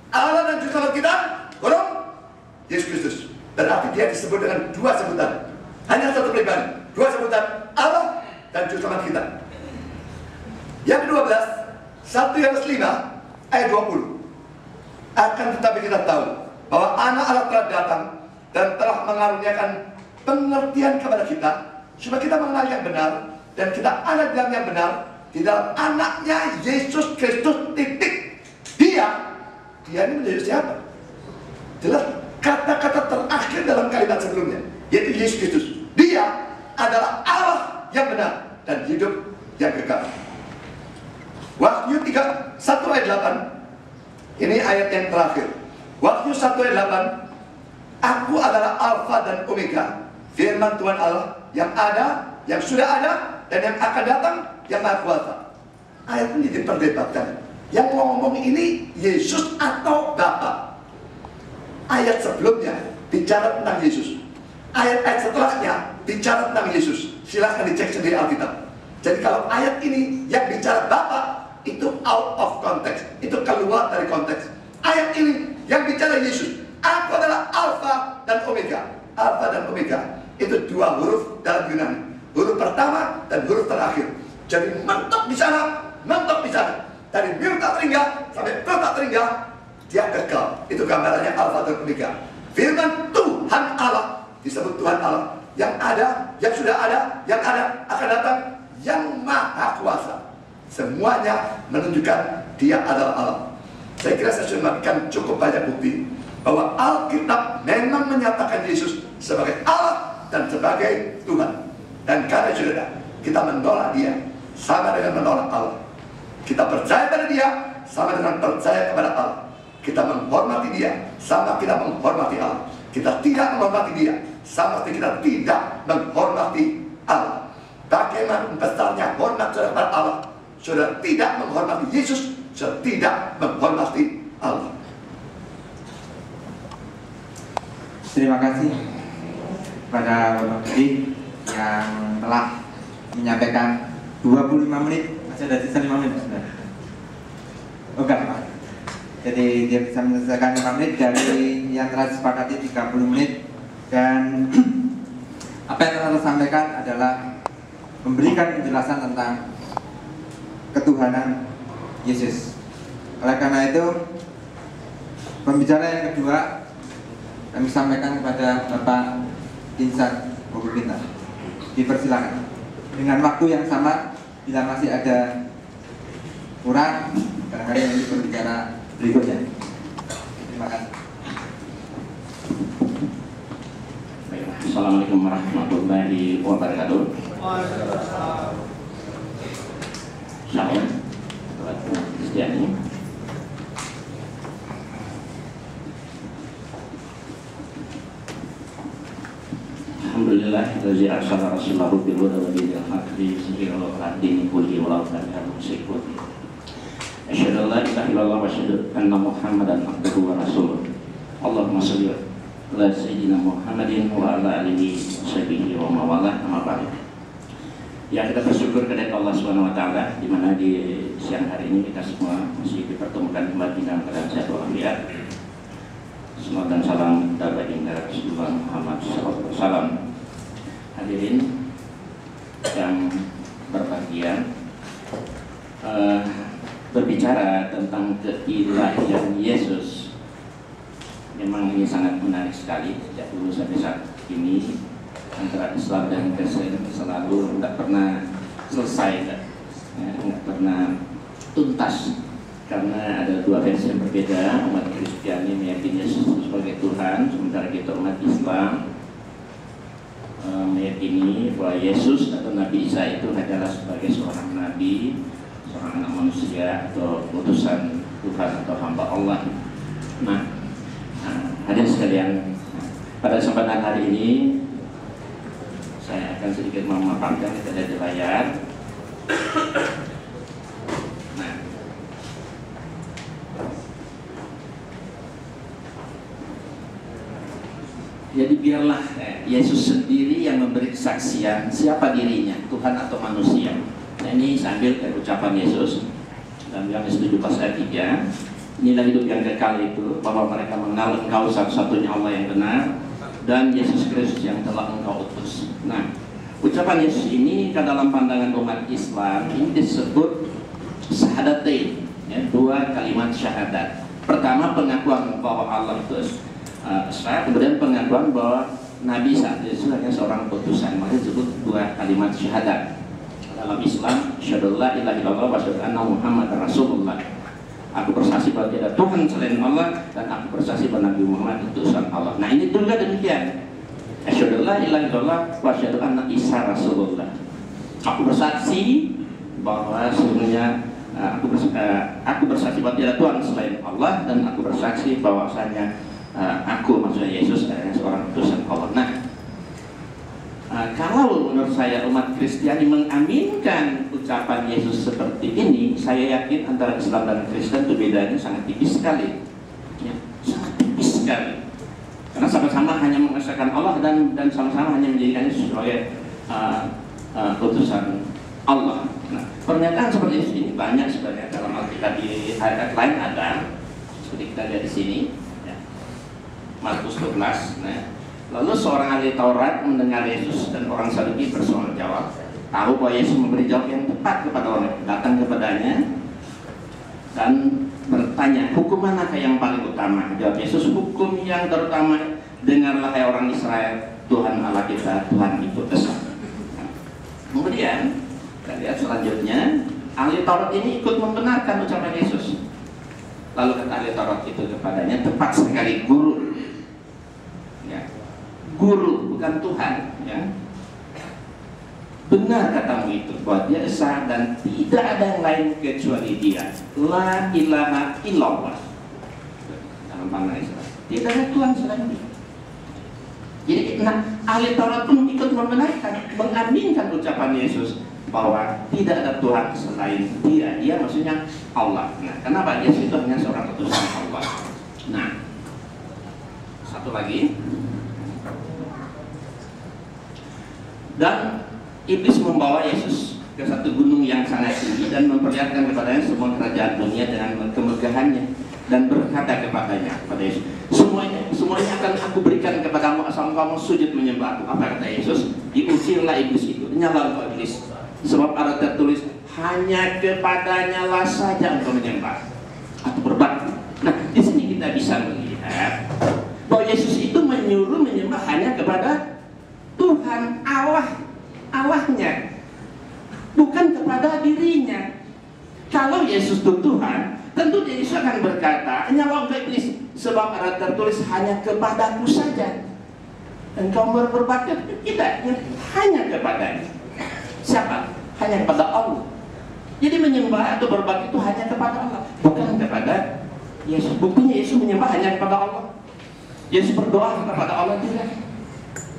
Allah dan Juru Selamat kita, kurung Yesus Kristus. Berarti dia disebut dengan dua sebutan. Hanya satu pribadi, dua sebutan, Allah dan Juru Selamat kita. Yang ke-12, 1 Yohanes 5 ayat 20. Akan tetapi kita tahu bahwa anak Allah telah datang dan telah mengaruniakan pengertian kepada kita supaya kita mengenal yang benar dan kita ada dalam yang benar di dalam anaknya Yesus Kristus. Titik. Dia ini menjadi siapa? Jelas kata-kata terakhir dalam kalimat sebelumnya, yaitu Yesus Kristus. Dia adalah Allah yang benar dan hidup yang kekal. Wahyu 1 ayat 8. Ini ayat yang terakhir. Wahyu 1 ayat 8, aku adalah Alfa dan Omega, firman Tuhan Allah yang ada, yang sudah ada, dan yang akan datang, yang Maha Kuasa. Ayat ini diperdebatkan. Yang ngomong ini Yesus atau Bapa? Ayat sebelumnya bicara tentang Yesus. Ayat-ayat setelahnya bicara tentang Yesus. Silahkan dicek sendiri Alkitab. Jadi kalau ayat ini yang bicara Bapa, itu out of context, itu keluar dari konteks. Ayat ini yang bicara Yesus, aku adalah Alfa dan Omega. Alfa dan Omega itu dua huruf dalam Yunani, huruf pertama dan huruf terakhir. Jadi mentok di sana, mentok di sana. Dari Mirta Teringga sampai Mirta Teringga, dia kekal. Itu gambarannya Alfa dan Omega. Firman Tuhan Allah disebut Tuhan Allah yang ada, yang sudah ada, yang ada, akan datang, yang Maha Kuasa. Semuanya menunjukkan dia adalah Allah. Saya kira saya sudah memberikan cukup banyak bukti bahwa Alkitab memang menyatakan Yesus sebagai Allah dan sebagai Tuhan. Dan karena saudara, kita menolak dia sama dengan menolak Allah. Kita percaya pada dia sama dengan percaya kepada Allah. Kita menghormati dia sama kita menghormati Allah. Kita tidak menghormati dia sama seperti kita tidak menghormati Allah. Bagaimana besarnya hormat saudara kepada Allah, saudara tidak menghormati Yesus tidak menghormati Allah. Terima kasih kepada Bapak Budi yang telah menyampaikan 25 menit. Masih ada sisa 5 menit sudah. Oh enggak, Pak. Jadi dia bisa menyelesaikan 5 menit dari yang telah disepakati 30 menit. Dan apa yang telah disampaikan adalah memberikan penjelasan tentang ketuhanan Yesus. Oleh karena itu, pembicara yang kedua kami sampaikan kepada Bapak Insan Bobo Pintar. Dipersilakan dengan waktu yang sama. Bila masih ada kurang, barangkali nanti berbicara berikutnya. Terima kasih. Assalamualaikum warahmatullahi wabarakatuh. Shalom, buat Kristiani. Alhamdulillah, Razi arsala rasulahu bil huda wa dinil haqqi liyudhhirahu 'ala dini kullihi walau karihal musyrikun. Asyhadu an la ilaha illallah wa asyhadu anna Muhammadan abduhu wa rasuluh. Allahumma shalli ala sayyidina Muhammadin wa ala alihi washabihi wa mawalah, amma ba'du. Ya, kita bersyukur kepada Allah Subhanahu wa taala di mana di siang hari ini kita semua masih dipertemukan kembali dalam keadaan sehat walafiat. Salawat dan salam kepada baginda Rasulullah Muhammad SAW. Hadirin yang berbahagia, berbicara tentang keilahian Yesus memang ini sangat menarik sekali. Sejak dulu sampai saat ini antara Islam dan Kristen selalu tidak pernah selesai, tidak pernah tuntas, karena ada dua versi yang berbeda. Umat Kristiani meyakini Yesus sebagai Tuhan, sementara kita umat Islam meyakini bahwa Yesus atau Nabi Isa itu adalah sebagai seorang nabi, seorang anak manusia atau utusan Tuhan atau hamba Allah. Nah, hadirin sekalian, pada kesempatan hari ini saya akan sedikit memaparkan kita di layar. Nah, jadi biarlah Yesus sendiri yang memberi kesaksian siapa dirinya, Tuhan atau manusia. Nah, ini sambil dari ucapan Yesus dalam Yohanes 7 pasal 3. Inilah hidup yang kekal itu, bahwa mereka mengenal Engkau satu-satunya Allah yang benar dan Yesus Kristus yang telah Engkau utus. Nah, ucapan Yesus ini ke dalam pandangan umat Islam ini disebut syahadatain, ya, dua kalimat syahadat. Pertama, pengakuan bahwa Allah itu Esa, kemudian pengakuan bahwa Nabi saat Yesus hanya seorang utusan. Maka disebut dua kalimat syahadat. Dalam Islam, asyhadu an la ilaha illallah wa asyhadu anna Muhammadar Rasulullah. Aku bersaksi bahwa tidak ada Tuhan selain Allah dan aku bersaksi bahwa Nabi Muhammad utusan Allah. Nah, ini juga demikian. Asyhadu an la ilaha illallah wa asyhadu anna Isa Rasulullah. Aku bersaksi bahwa sesungguhnya aku bersaksi bahwa tidak ada Tuhan selain Allah dan aku bersaksi bahwasanya aku, maksudnya Yesus, adalah seorang utusan Allah. Nah, kalau menurut saya umat Kristiani mengaminkan ucapan Yesus seperti ini, saya yakin antara Islam dan Kristen itu bedanya sangat tipis sekali, ya, sangat tipis sekali. Karena sama-sama hanya mengesahkan Allah dan sama-sama hanya menjadikannya sebagai utusan Allah. Nah, pernyataan seperti ini banyak sebenarnya dalam Alkitab. Di ayat lain ada, seperti kita lihat di sini. Markus 12. Nah, lalu seorang ahli Taurat mendengar Yesus dan orang Saduki bersoal jawab, tahu bahwa Yesus memberi jawab yang tepat kepada orang yang datang kepadanya dan bertanya, hukum manakah yang paling utama? Jawab Yesus, hukum yang terutama, dengarlah hai orang Israel, Tuhan Allah kita, Tuhan itu Esa. Nah, kemudian kita lihat selanjutnya, ahli Taurat ini ikut membenarkan ucapan Yesus. Lalu kata ahli Taurat itu kepadanya, tepat sekali guru. Ya, guru bukan Tuhan, ya. Benar katamu itu bahwa dia Esa dan tidak ada yang lain kecuali dia. La ilaha illallah. Dalam pandangan Islam tidak ada Tuhan selain dia. Jadi, nah, ahli Taurat pun ikut membenarkan, mengaminkan ucapan Yesus. bahwa tidak ada Tuhan selain Dia. Dia maksudnya Allah. Nah, kenapa Yesus itu hanya seorang utusan Allah? Nah, satu lagi. Dan iblis membawa Yesus ke satu gunung yang sangat tinggi dan memperlihatkan kepadanya semua kerajaan dunia dengan kemegahannya, dan berkata kepadanya, kepada Yesus, semuanya akan aku berikan kepadamu asal kamu sujud menyembah aku. Apa kata Yesus? Diusirlah iblis itu, nyala engkau iblis, sebab ada tertulis, hanya kepadanya lah saja engkau menyembah atau berbakti. Nah, di sini kita bisa melihat bahwa Yesus itu menyuruh menyembah hanya kepada Tuhan Allahnya, bukan kepada dirinya. Kalau Yesus itu Tuhan, tentu Yesus akan berkata, nyala engkau iblis, sebab ada tertulis hanya kepadaku saja engkau berbakti. Tidak, hanya kepadanya. Siapa? Hanya kepada Allah. Jadi menyembah atau berbakti itu hanya kepada Allah, bukan kepada Yesus. Buktinya Yesus menyembah hanya kepada Allah. Yesus berdoa kepada Allah tidak.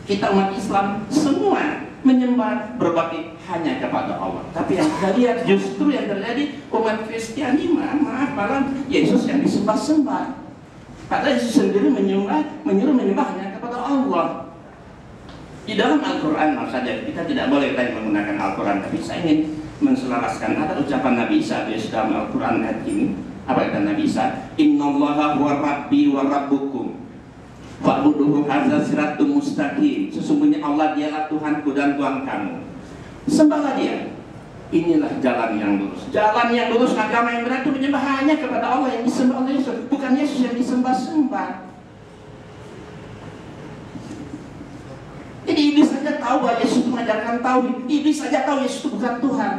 Kita umat Islam semua menyembah berbakti hanya kepada Allah. Tapi yang kita lihat justru yang terjadi umat Kristiani malah Yesus yang disembah-sembah. Padahal Yesus sendiri menyuruh menyembah hanya kepada Allah. Di dalam Al-Quran, maksud saja kita tidak boleh tadi menggunakan Al-Quran, tapi saya ingin menselaraskan ada ucapan Nabi Isa di dalam Al-Quran ayat ini. Apa kata Nabi Isa? Innallaha huwa rabbi wa rabbukum fa'buduhu hadza siratum mustaqim. Sesungguhnya Allah dialah Tuhanku dan Tuhan kamu, sembahlah Dia. Inilah jalan yang lurus. Jalan yang lurus, agama yang benar itu menyembah hanya kepada Allah yang disembah oleh Yesus, bukan Yesus yang disembah-sembah. Jadi iblis saja tahu bahwa Yesus mengajarkan tauhid. Iblis saja tahu Yesus itu bukan Tuhan.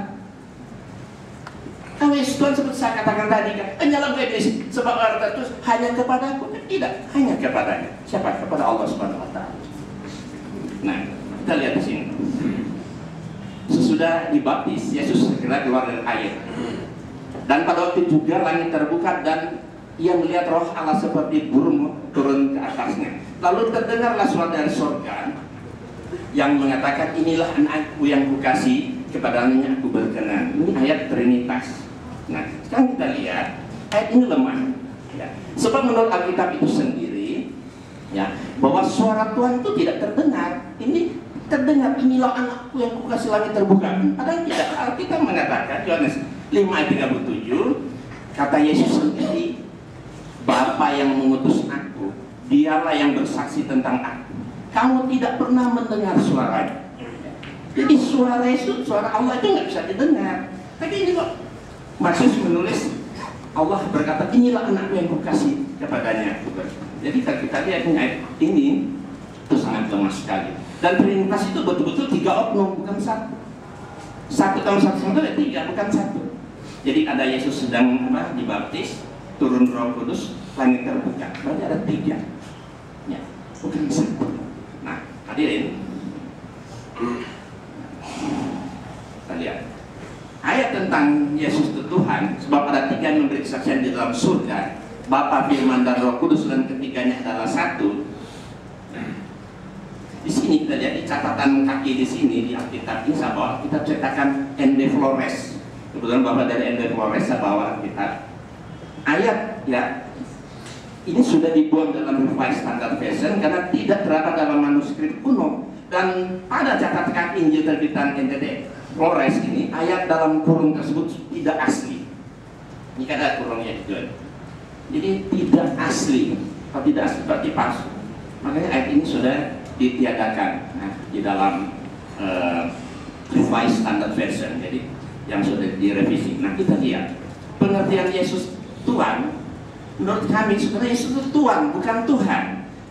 Kalau Yesus Tuhan seperti saya katakan tadi kan, nyala engkau iblis, sebab ada terus hanya kepadaku. Tidak, hanya kepadanya. Siapa? Kepada Allah Subhanahu wa Ta'ala. Nah, kita lihat di sini. Sesudah dibaptis, Yesus segera keluar dari air. Dan pada waktu juga langit terbuka dan ia melihat roh Allah seperti burung turun ke atasnya. Lalu terdengarlah suara dari surga yang mengatakan, inilah anakku yang kukasih, kepadanya aku berkenan. Ini ayat Trinitas. Nah, sekarang kita lihat ayat ini lemah. Ya. Sebab menurut Alkitab itu sendiri, ya, bahwa suara Tuhan itu tidak terdengar. Ini terdengar, inilah anakku yang kukasih, langit terbuka. Padahal tidak. Alkitab mengatakan, Yohanes 5 ayat 37, kata Yesus sendiri, Bapa yang mengutus aku, dialah yang bersaksi tentang aku. Kamu tidak pernah mendengar suaranya. Jadi suara Yesus, suara Allah itu nggak bisa didengar. Tapi ini kok Matius menulis, Allah berkata, inilah anakku yang kukasih, kepadanya. Jadi kalau kita lihat ini itu sangat lemah sekali. Dan Trinitas itu betul-betul 3 oknum, bukan 1. 1 tambah 1 sama 2 3, bukan 1. Jadi ada Yesus sedang dibaptis, turun Roh Kudus, langit terbuka. Berarti ada 3. Ya, bukan 1. Nah, hadirin, kita lihat ayat tentang Yesus itu Tuhan, sebab ada 3 yang memberi kesaksian di dalam surga, Bapa, Firman, dan Roh Kudus, dan ketiganya adalah 1. Di sini kita lihat di catatan kaki di sini di Alkitab ini saya bawa Alkitab cetakan N.D. Flores. Kebetulan Bapak dari N.D. Flores saya bawa Alkitab. Ayat ya ini sudah dibuang dalam Revised Standard Version karena tidak terdapat dalam manuskrip kuno, dan pada catatan kaki Injil terbitan N.D. Flores ini ayat dalam kurung tersebut tidak asli. Ini kan ada kurungnya juga. Jadi tidak asli. Kalau tidak asli berarti palsu. Makanya ayat ini sudah ditiadakan di dalam Revised Standard Version, jadi yang sudah direvisi. Nah, kita lihat pengertian Yesus Tuhan. Menurut kami sebenarnya Yesus itu Tuhan, bukan Tuhan.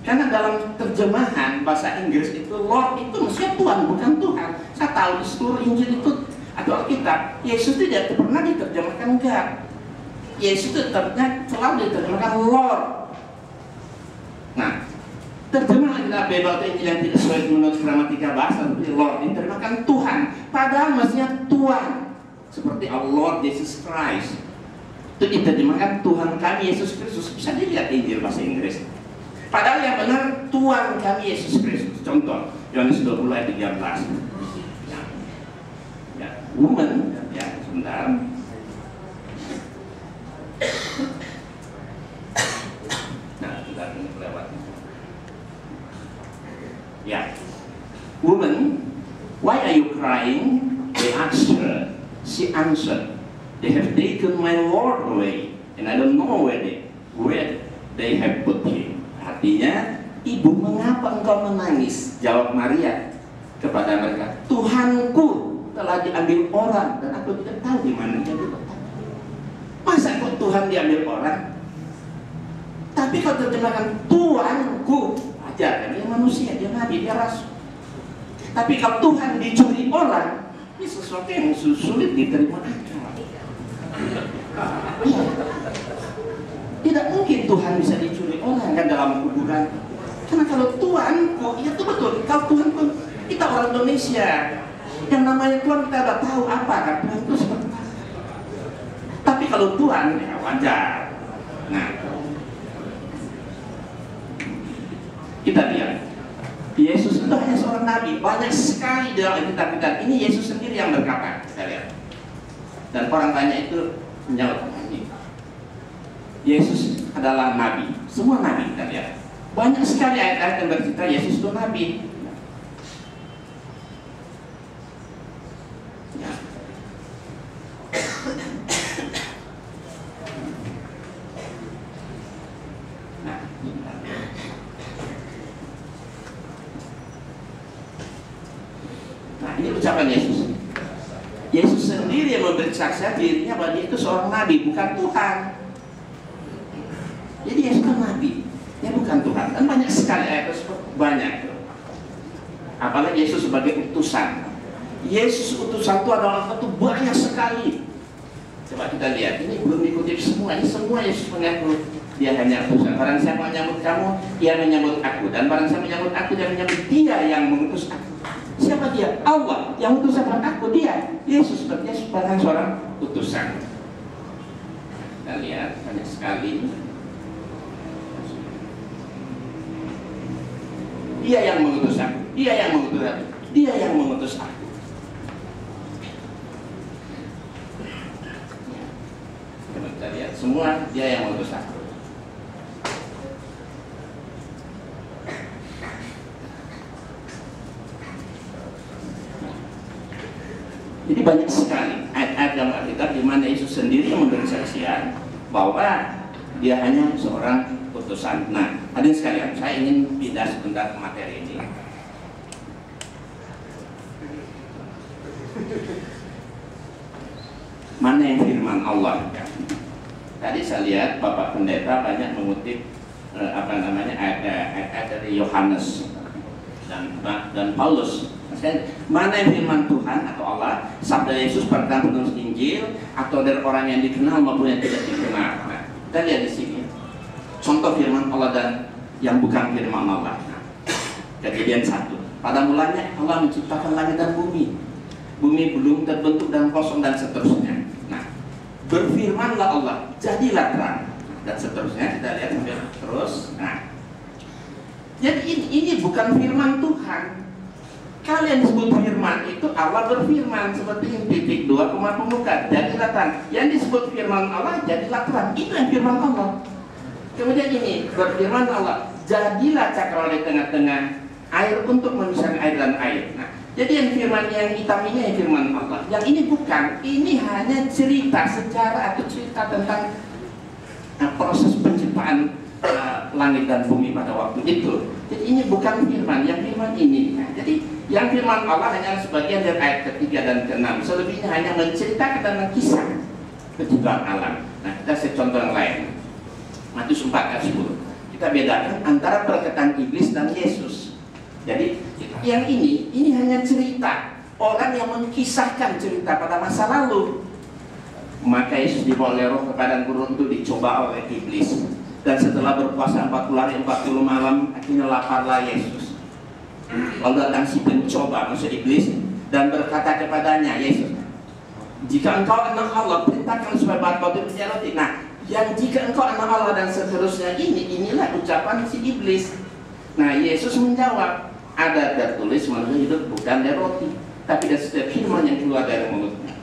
Karena dalam terjemahan bahasa Inggris itu Lord itu maksudnya Tuhan, bukan Tuhan. Saya tahu di seluruh Injil itu atau Alkitab Yesus tidak pernah diterjemahkan God. Yesus itu selalu diterjemahkan Lord. Nah, terjemahan Alkitab Bible Injil yang tidak sesuai menurut gramatika bahasa seperti Lord diterjemahkan Tuhan, padahal maksudnya Tuhan, seperti our Lord Jesus Christ itu diterjemahkan Tuhan kami Yesus Kristus. Bisa dilihat di Injil bahasa Inggris. Padahal yang benar Tuhan kami Yesus Kristus. Contoh Yohanes 20 ayat 13. Ya. woman, ya sebentar. Nah, sebentar ini lewat. Ya, woman, why are you crying? They asked her. She answered, they have taken my Lord away, and I don't know where they have put him. Artinya, ibu, mengapa engkau menangis? Jawab Maria kepada mereka, Tuhanku telah diambil orang dan aku tidak tahu di mana dia diletakkan. Masa kok Tuhan diambil orang? Tapi kalau terjemahkan Tuhanku, wajar kan? Dia manusia, dia nabi, dia rasul. Tapi kalau Tuhan dicuri orang, ini sesuatu yang sulit diterima akal. Tidak mungkin Tuhan bisa dicuri orang kan dalam kuburan. Karena kalau Tuhanku, ya itu betul. Kalau Tuhanku, kita orang Indonesia, yang namanya Tuhan kita udah tahu apa kan Tuhan itu seperti apa. Tapi kalau Tuhan, ya wajar. Nah, kita lihat, Yesus itu hanya seorang nabi. Banyak sekali dalam Alkitab ini Yesus sendiri yang berkata. Kita lihat. Dan orang tanya itu menjawab ini. Yesus adalah nabi. Semua nabi kita lihat. Banyak sekali ayat-ayat yang bercerita Yesus itu nabi. Ya. Nah, ini ucapan Yesus. Yesus sendiri yang memberi kesaksian dirinya bahwa dia itu seorang nabi, bukan Tuhan. Jadi Yesus itu nabi, dia bukan Tuhan. Dan banyak sekali ayat tersebut, banyak. Apalagi Yesus sebagai utusan. Yesus utusan itu adalah itu banyak sekali. Coba kita lihat, ini belum dikutip semua. Ini semua Yesus mengaku dia hanya utusan. Barang siapa menyambut kamu, dia menyambut aku. Dan barang siapa menyambut aku, dia menyambut dia yang mengutus aku. Siapa dia? Allah yang utus aku, dia Yesus sebagai seorang utusan. Kita lihat banyak sekali. Dia yang mengutus aku, dia yang mengutus aku, dia yang mengutus aku. Kita lihat semua dia yang mengutus aku. Jadi banyak sekali ayat-ayat dalam Alkitab di mana Yesus sendiri yang memberi kesaksian bahwa dia hanya seorang utusan. Nah, hadirin sekalian, saya ingin pindah sebentar ke materi ini. Mana yang firman Allah? Tadi saya lihat Bapak Pendeta banyak mengutip ayat-ayat dari Yohanes dan Paulus. Mana yang firman Tuhan atau Allah, sabda Yesus perkataan penulis Injil, atau dari orang yang dikenal maupun yang tidak dikenal. Nah, kita lihat di sini contoh firman Allah dan yang bukan firman Allah. Nah, Kejadian 1. Pada mulanya Allah menciptakan langit dan bumi. Bumi belum terbentuk dan kosong dan seterusnya. Nah, berfirmanlah Allah, jadilah terang, dan seterusnya. Kita lihat sampai terus. Nah, jadi ini bukan firman Tuhan. Kalian sebut firman itu Allah berfirman seperti yang titik 2 pembuka, jadilah terang. Yang disebut firman Allah jadilah terang, itu yang firman Allah. Kemudian ini berfirman Allah, jadilah cakrawala di tengah-tengah air untuk memisahkan air dan air. Nah, jadi yang firman yang hitam ini yang firman Allah. Yang ini bukan, ini hanya cerita sejarah atau cerita tentang proses penciptaan langit dan bumi pada waktu itu. Jadi ini bukan firman, yang firman ini. Nah, jadi yang firman Allah hanya sebagian dari ayat ketiga dan ke-6. Selebihnya hanya menceritakan tentang kisah penciptaan alam. Nah, kita contoh yang lain. Matius 4 ayat 10. Kita bedakan antara perkataan iblis dan Yesus. Jadi yang ini hanya cerita orang yang mengkisahkan cerita pada masa lalu. Maka Yesus dibawa oleh Roh ke padang gurun untuk dicoba oleh iblis. Dan setelah berpuasa 40 hari 40 malam, akhirnya laparlah Yesus. Lalu datang si pencoba, maksud iblis, dan berkata kepadanya, Yesus, jika engkau anak Allah, perintahkan supaya batu itu menjadi roti. Nah, yang jika engkau anak Allah dan seterusnya inilah ucapan si iblis. Nah, Yesus menjawab, ada tertulis manusia hidup bukan dari roti, tapi dari setiap firman yang keluar dari mulutnya.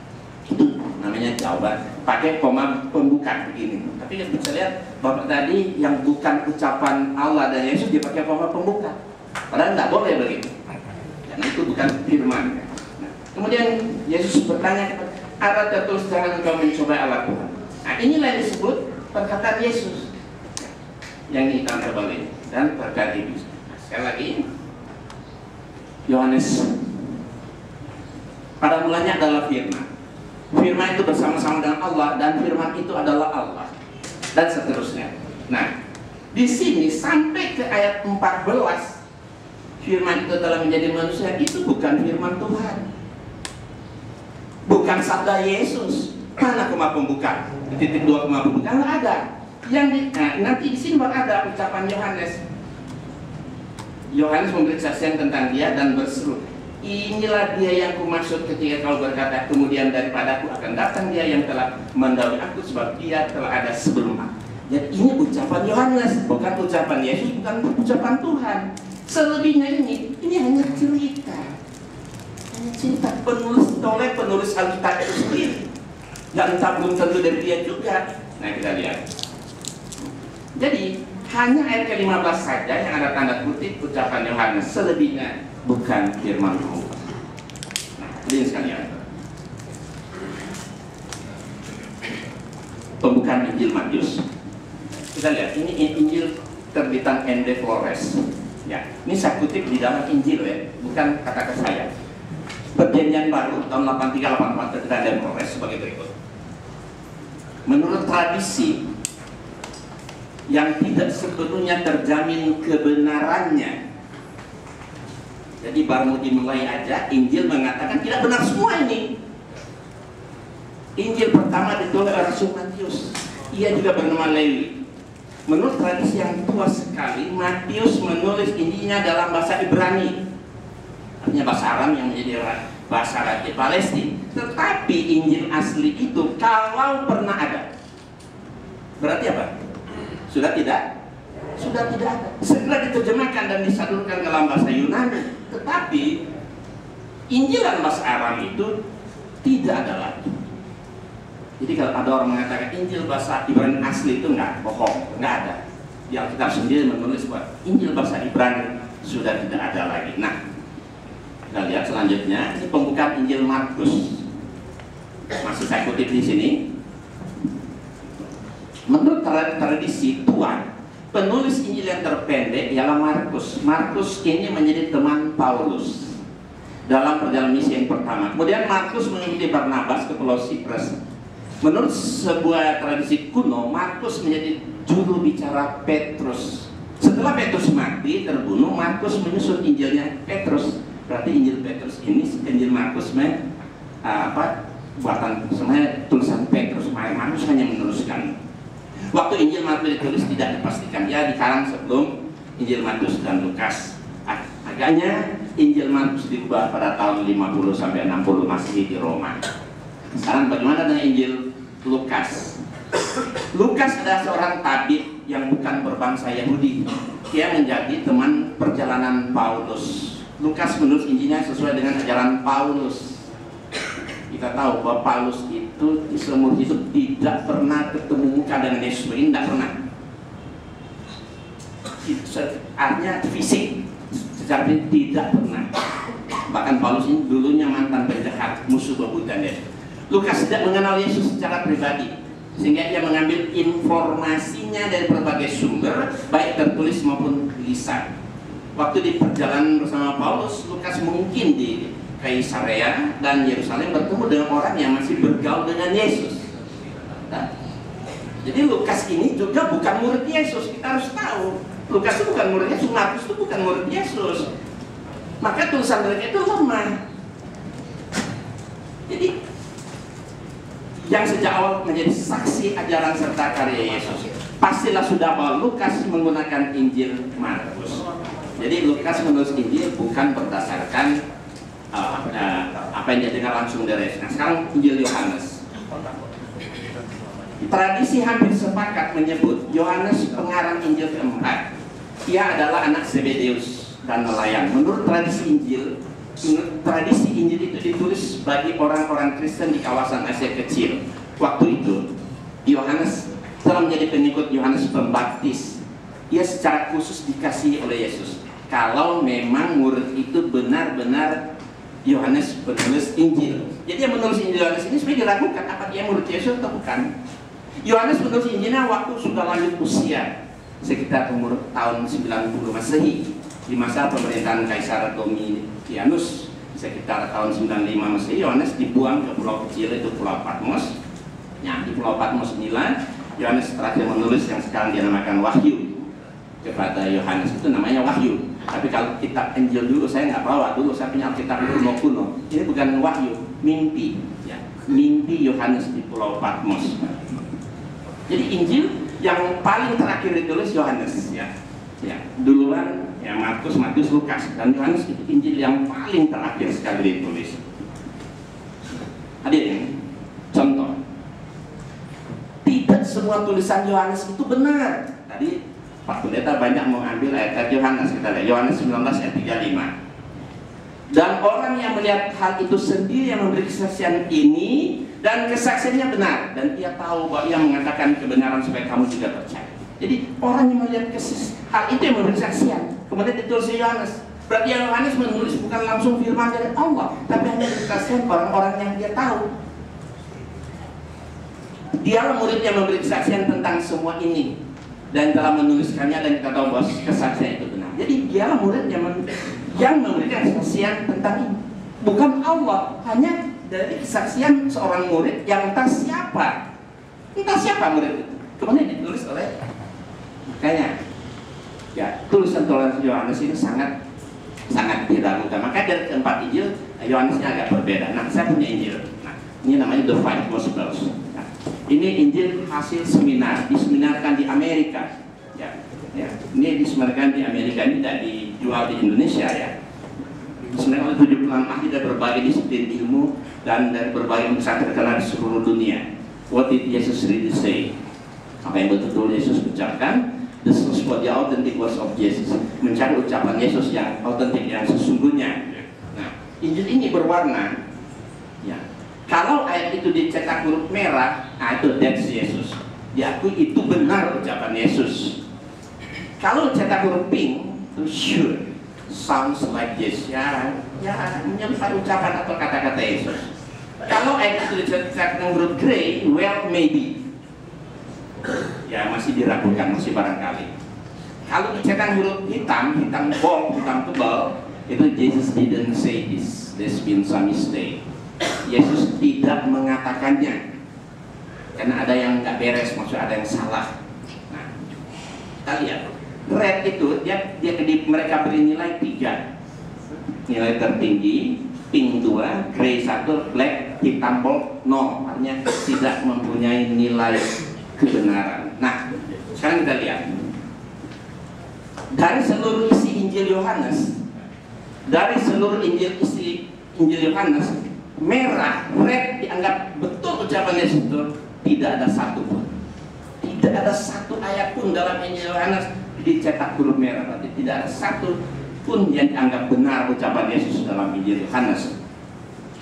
Itu namanya jawaban. Pakai koma pembuka begini. Tapi yang bisa lihat Bapak tadi yang bukan ucapan Allah dan Yesus dipakai koma pembuka. Padahal nggak boleh begitu. Karena itu bukan firman. Nah, kemudian Yesus bertanya, ada tertulis jangan engkau mencoba Allah Tuhan. Nah, inilah yang disebut perkataan Yesus yang kita terbalik dan perkataan iblis. Nah, sekali lagi, Yohanes pada mulanya adalah firman. Firman itu bersama-sama dengan Allah dan firman itu adalah Allah dan seterusnya. Nah, di sini sampai ke ayat 14 firman itu telah menjadi manusia, itu bukan firman Tuhan, bukan sabda Yesus. Mana koma pembuka? Titik 2 koma pembuka nggak ada. Yang nanti di sini baru ada ucapan Yohanes. Yohanes memberi kesaksian tentang dia dan berseru, inilah dia yang kumaksud ketika kau berkata, kemudian daripadaku akan datang dia yang telah mendahului aku, sebab dia telah ada sebelum aku. Jadi ini ucapan Yohanes, bukan ucapan Yesus, bukan ucapan Tuhan. Selebihnya ini hanya cerita. Hanya cerita penulis Alkitab itu sendiri. Yang entah belum tentu dari dia juga. Nah, kita lihat. Jadi hanya ayat ke-15 saja yang ada tanda kutip ucapan Yohanes, selebihnya bukan firman Tuhan. Nah, ini sekalian. Pembukaan Injil Matius. Kita lihat, ini Injil terbitan N.D. Flores. Ya, ini saya kutip di dalam Injil ya, bukan kata-kata saya. Perjanjian Baru tahun 83-84 terbitan N.D. Flores sebagai berikut. Menurut tradisi yang tidak sepenuhnya terjamin kebenarannya. Jadi baru mau dimulai aja, Injil mengatakan tidak benar semua ini. Injil pertama ditulis oleh Rasul Matius. Ia juga bernama Lewi. Menurut tradisi yang tua sekali, Matius menulis Injilnya dalam bahasa Ibrani. Artinya bahasa Aram yang menjadi bahasa Raja Palestina. Tetapi Injil asli itu kalau pernah ada, berarti apa? Sudah tidak? Sudah tidak ada. Segera diterjemahkan dan disadurkan dalam bahasa Yunani. Tetapi Injil dalam bahasa Aram itu tidak ada lagi. Jadi kalau ada orang mengatakan Injil bahasa Ibrani asli itu enggak, bohong, enggak ada. Yang kita sendiri menulis bahwa Injil bahasa Ibrani sudah tidak ada lagi. Nah, kita lihat selanjutnya, ini pembukaan Injil Markus. Masih saya kutip di sini. Menurut tradisi tua, penulis Injil yang terpendek ialah Markus. Markus ini menjadi teman Paulus dalam perjalanan misi yang pertama. Kemudian Markus mengikuti Barnabas ke Pulau Siprus. Menurut sebuah tradisi kuno, Markus menjadi juru bicara Petrus. Setelah Petrus mati, terbunuh, Markus menyusun Injilnya Petrus. Berarti Injil Petrus ini, Injil Markus buatan sebenarnya tulisan Petrus. Markus hanya meneruskan. Waktu Injil Markus ditulis tidak dipastikan, ya dikarang sebelum Injil Matius dan Lukas. Agaknya Injil Markus diubah pada tahun 50 sampai 60 Masehi di Roma. Sekarang bagaimana dengan Injil Lukas? Lukas adalah seorang tabib yang bukan berbangsa Yahudi. Dia menjadi teman perjalanan Paulus. Lukas menulis Injilnya sesuai dengan ajaran Paulus. Kita tahu bahwa Paulus itu di seumur hidup tidak pernah ketemu muka dengan Yesus. Ini tidak pernah. Artinya fisik secara tidak pernah. Bahkan Paulus ini dulunya mantan penjahat, musuh bebuyutan Yesus. Lukas tidak mengenal Yesus secara pribadi, sehingga ia mengambil informasinya dari berbagai sumber, baik tertulis maupun lisan. Waktu di perjalanan bersama Paulus, Lukas mungkin di Kaisarea dan Yerusalem bertemu dengan orang yang masih bergaul dengan Yesus. Nah, jadi Lukas ini juga bukan murid Yesus. Kita harus tahu, Lukas itu bukan murid Yesus, Markus itu bukan murid Yesus. Maka tulisan mereka itu lemah. Jadi yang sejak awal menjadi saksi ajaran serta karya Yesus, pastilah sudah bahwa Lukas menggunakan Injil Markus. Jadi Lukas menulis Injil bukan berdasarkan apa yang dia dengar langsung dari Yesus. Nah, sekarang Injil Yohanes. Tradisi hampir sepakat menyebut Yohanes pengarang Injil keempat. Ia adalah anak Zebedeus dan nelayan. Menurut tradisi Injil, tradisi Injil itu ditulis bagi orang-orang Kristen di kawasan Asia Kecil. Waktu itu Yohanes telah menjadi pengikut Yohanes Pembaptis. Ia secara khusus dikasihi oleh Yesus. Kalau memang murid itu benar-benar Yohanes penulis Injil. Jadi yang menulis Injil Yohanes ini sebenarnya diragukan apa dia murid Yesus atau bukan. Yohanes menulis Injilnya waktu sudah lanjut usia, sekitar umur tahun 90 Masehi, di masa pemerintahan Kaisar Domitianus, sekitar tahun 95 Masehi. Yohanes dibuang ke pulau kecil itu Pulau Patmos. Nah, di Pulau Patmos inilah Yohanes terakhir menulis yang sekarang dinamakan Wahyu. Kepada Yohanes itu namanya Wahyu. Tapi kalau kitab Injil dulu saya nggak bawa, dulu saya punya Alkitab kuno. Ini bukan Wahyu, mimpi. Ya, mimpi Yohanes di Pulau Patmos. Jadi Injil yang paling terakhir ditulis Yohanes, ya. Duluan ya Markus, Lukas, dan Yohanes itu Injil yang paling terakhir sekali ditulis. Hadirin, contoh, tidak semua tulisan Yohanes itu benar. Tadi Pak Pendeta banyak mengambil ayat Yohanes, kita lihat Yohanes 19 ayat 35. Dan orang yang melihat hal itu sendiri yang memberi kesaksian ini, dan kesaksiannya benar, dan ia tahu bahwa ia mengatakan kebenaran supaya kamu juga percaya. Jadi orang yang melihat hal itu yang memberi kesaksian, kemudian ditulis Yohanes. Berarti Yohanes menulis bukan langsung firman dari Allah, tapi hanya kesaksian orang-orang yang dia tahu. Dialah murid yang memberi kesaksian tentang semua ini dan telah menuliskannya, dan kita tahu bahwa kesaksian itu benar. Jadi dialah murid yang memberikan kesaksian tentang ini, bukan Allah, hanya dari kesaksian seorang murid yang entah siapa murid itu. Kemudian ditulis oleh, makanya ya tulisan Yohanes ini sangat diragukan. Maka dari keempat Injil Yohanesnya agak berbeda. Nah, saya punya Injil. Nah, ini namanya The Five Gospels. Nah, ini Injil hasil seminar, diseminarkan di Amerika. Ini diseminarkan di Amerika, ini tidak dijual di Indonesia ya. Sebenarnya oleh 76 ahli dari berbagai disiplin ilmu dan dari berbagai besar terkenal di seluruh dunia. What did Jesus really say? Apa yang betul-betul Yesus ucapkan? The source for the authentic words of Jesus. Mencari ucapan Yesus yang autentik, yang sesungguhnya. Nah, Injil ini berwarna. Ya. Kalau ayat itu dicetak huruf merah, itu that's Yesus. Diakui itu benar ucapan Yesus. Kalau cetak huruf pink, itu sure. Sounds like yes, ya menyerupai ucapan atau kata-kata Yesus. Kalau ayat itu dicetak huruf grey, well maybe, ya masih diragukan, masih barangkali. Kalau dicetak huruf hitam bold, hitam tebal, itu Jesus didn't say this. There's been some mistake. Yesus tidak mengatakannya, karena ada yang nggak beres, maksudnya ada yang salah. Nah, kita lihat. Red itu mereka beri nilai 3. Nilai tertinggi, pink 2, grey 1, black, hitam bold 0. Artinya tidak mempunyai nilai kebenaran. Nah, sekarang kita lihat. Dari seluruh isi Injil Yohanes, Yohanes, merah, red dianggap betul ucapan Yesus itu, tidak ada satu pun. Tidak ada satu ayat pun dalam Injil Yohanes dicetak huruf merah, berarti tidak ada satu pun yang dianggap benar ucapan Yesus dalam Injil Yohanes.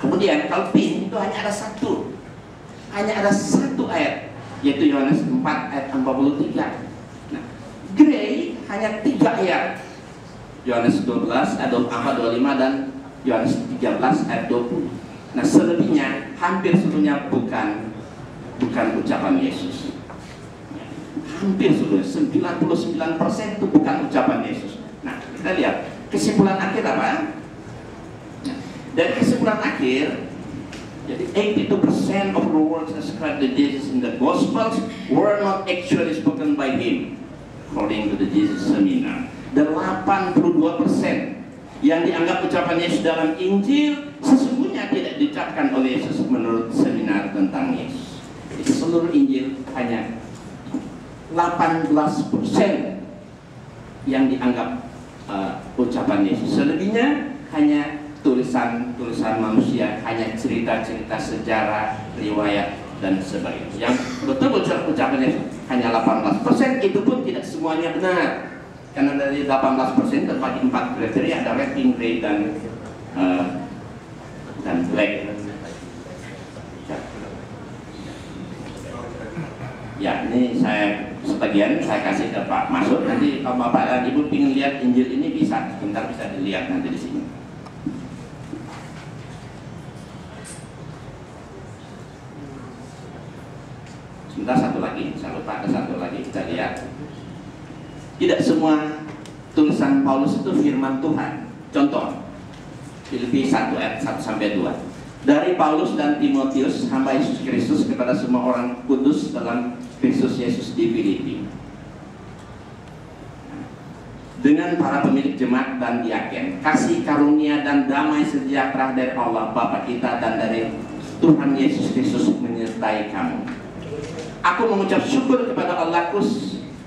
Kemudian kalau pink itu hanya ada satu ayat, yaitu Yohanes 4 ayat 43. Nah, grey hanya 3 ayat, Yohanes 12 ayat 24, 25 dan Yohanes 13 ayat 20. Nah, selebihnya hampir seluruhnya bukan ucapan Yesus. Hampir seluruhnya, 99% itu bukan ucapan Yesus. Nah, kita lihat kesimpulan akhir apa? Nah, dari kesimpulan akhir, jadi 82% of the words ascribed to Jesus in the Gospels were not actually spoken by him, according to the Jesus Seminar. Dan 82% yang dianggap ucapan Yesus dalam Injil sesungguhnya tidak diucapkan oleh Yesus menurut seminar tentang Yesus. Jadi seluruh Injil hanya 18% yang dianggap ucapan Yesus. Selebihnya hanya tulisan manusia, hanya cerita-cerita sejarah, riwayat dan sebagainya. Yang betul-betul ucapan Yesus hanya 18%, itu pun tidak semuanya benar. Karena dari 18% terbagi 4 kriteria, ada red, pink, grey dan dan black. Ya, ini sebagian saya kasih ke Pak Masud. Nanti kalau Bapak dan Ibu ingin lihat Injil ini bisa, sebentar bisa dilihat nanti di sini. Sebentar, satu lagi, saya lupa ada satu lagi, kita lihat. Tidak semua tulisan Paulus itu firman Tuhan. Contoh, Filipi 1 ayat 1 sampai 2. Dari Paulus dan Timotius, hamba Yesus Kristus, kepada semua orang kudus dalam Kristus Yesus di Filipi, dengan para pemilik jemaat dan diaken, kasih karunia dan damai sejahtera dari Allah Bapa kita dan dari Tuhan Yesus Kristus menyertai kamu. Aku mengucap syukur kepada Allahku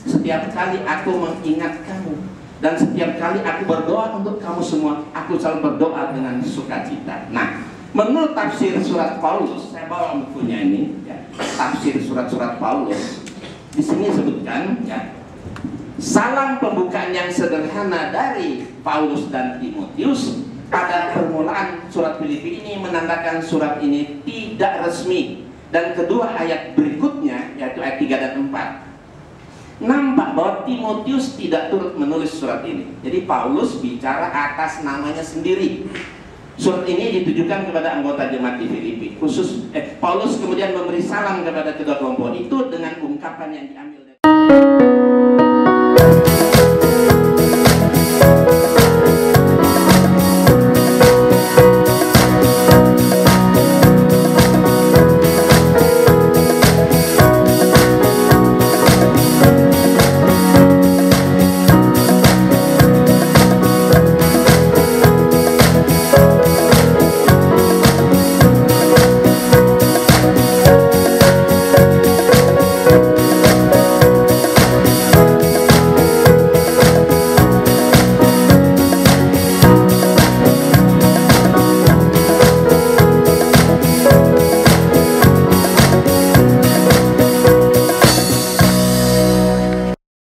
setiap kali aku mengingat kamu, dan setiap kali aku berdoa untuk kamu semua. Aku selalu berdoa dengan sukacita. Nah, menurut tafsir surat Paulus, saya bawa bukunya ini, ya, tafsir surat-surat Paulus. Di sini sebutkan, ya, salam pembukaan yang sederhana dari Paulus dan Timotius pada permulaan surat Filipi ini menandakan surat ini tidak resmi. Dan kedua ayat berikutnya, yaitu ayat 3 dan 4, nampak bahwa Timotius tidak turut menulis surat ini. Jadi Paulus bicara atas namanya sendiri. Surat ini ditujukan kepada anggota jemaat di Filipi. Paulus kemudian memberi salam kepada kedua kelompok itu dengan ungkapan yang diambil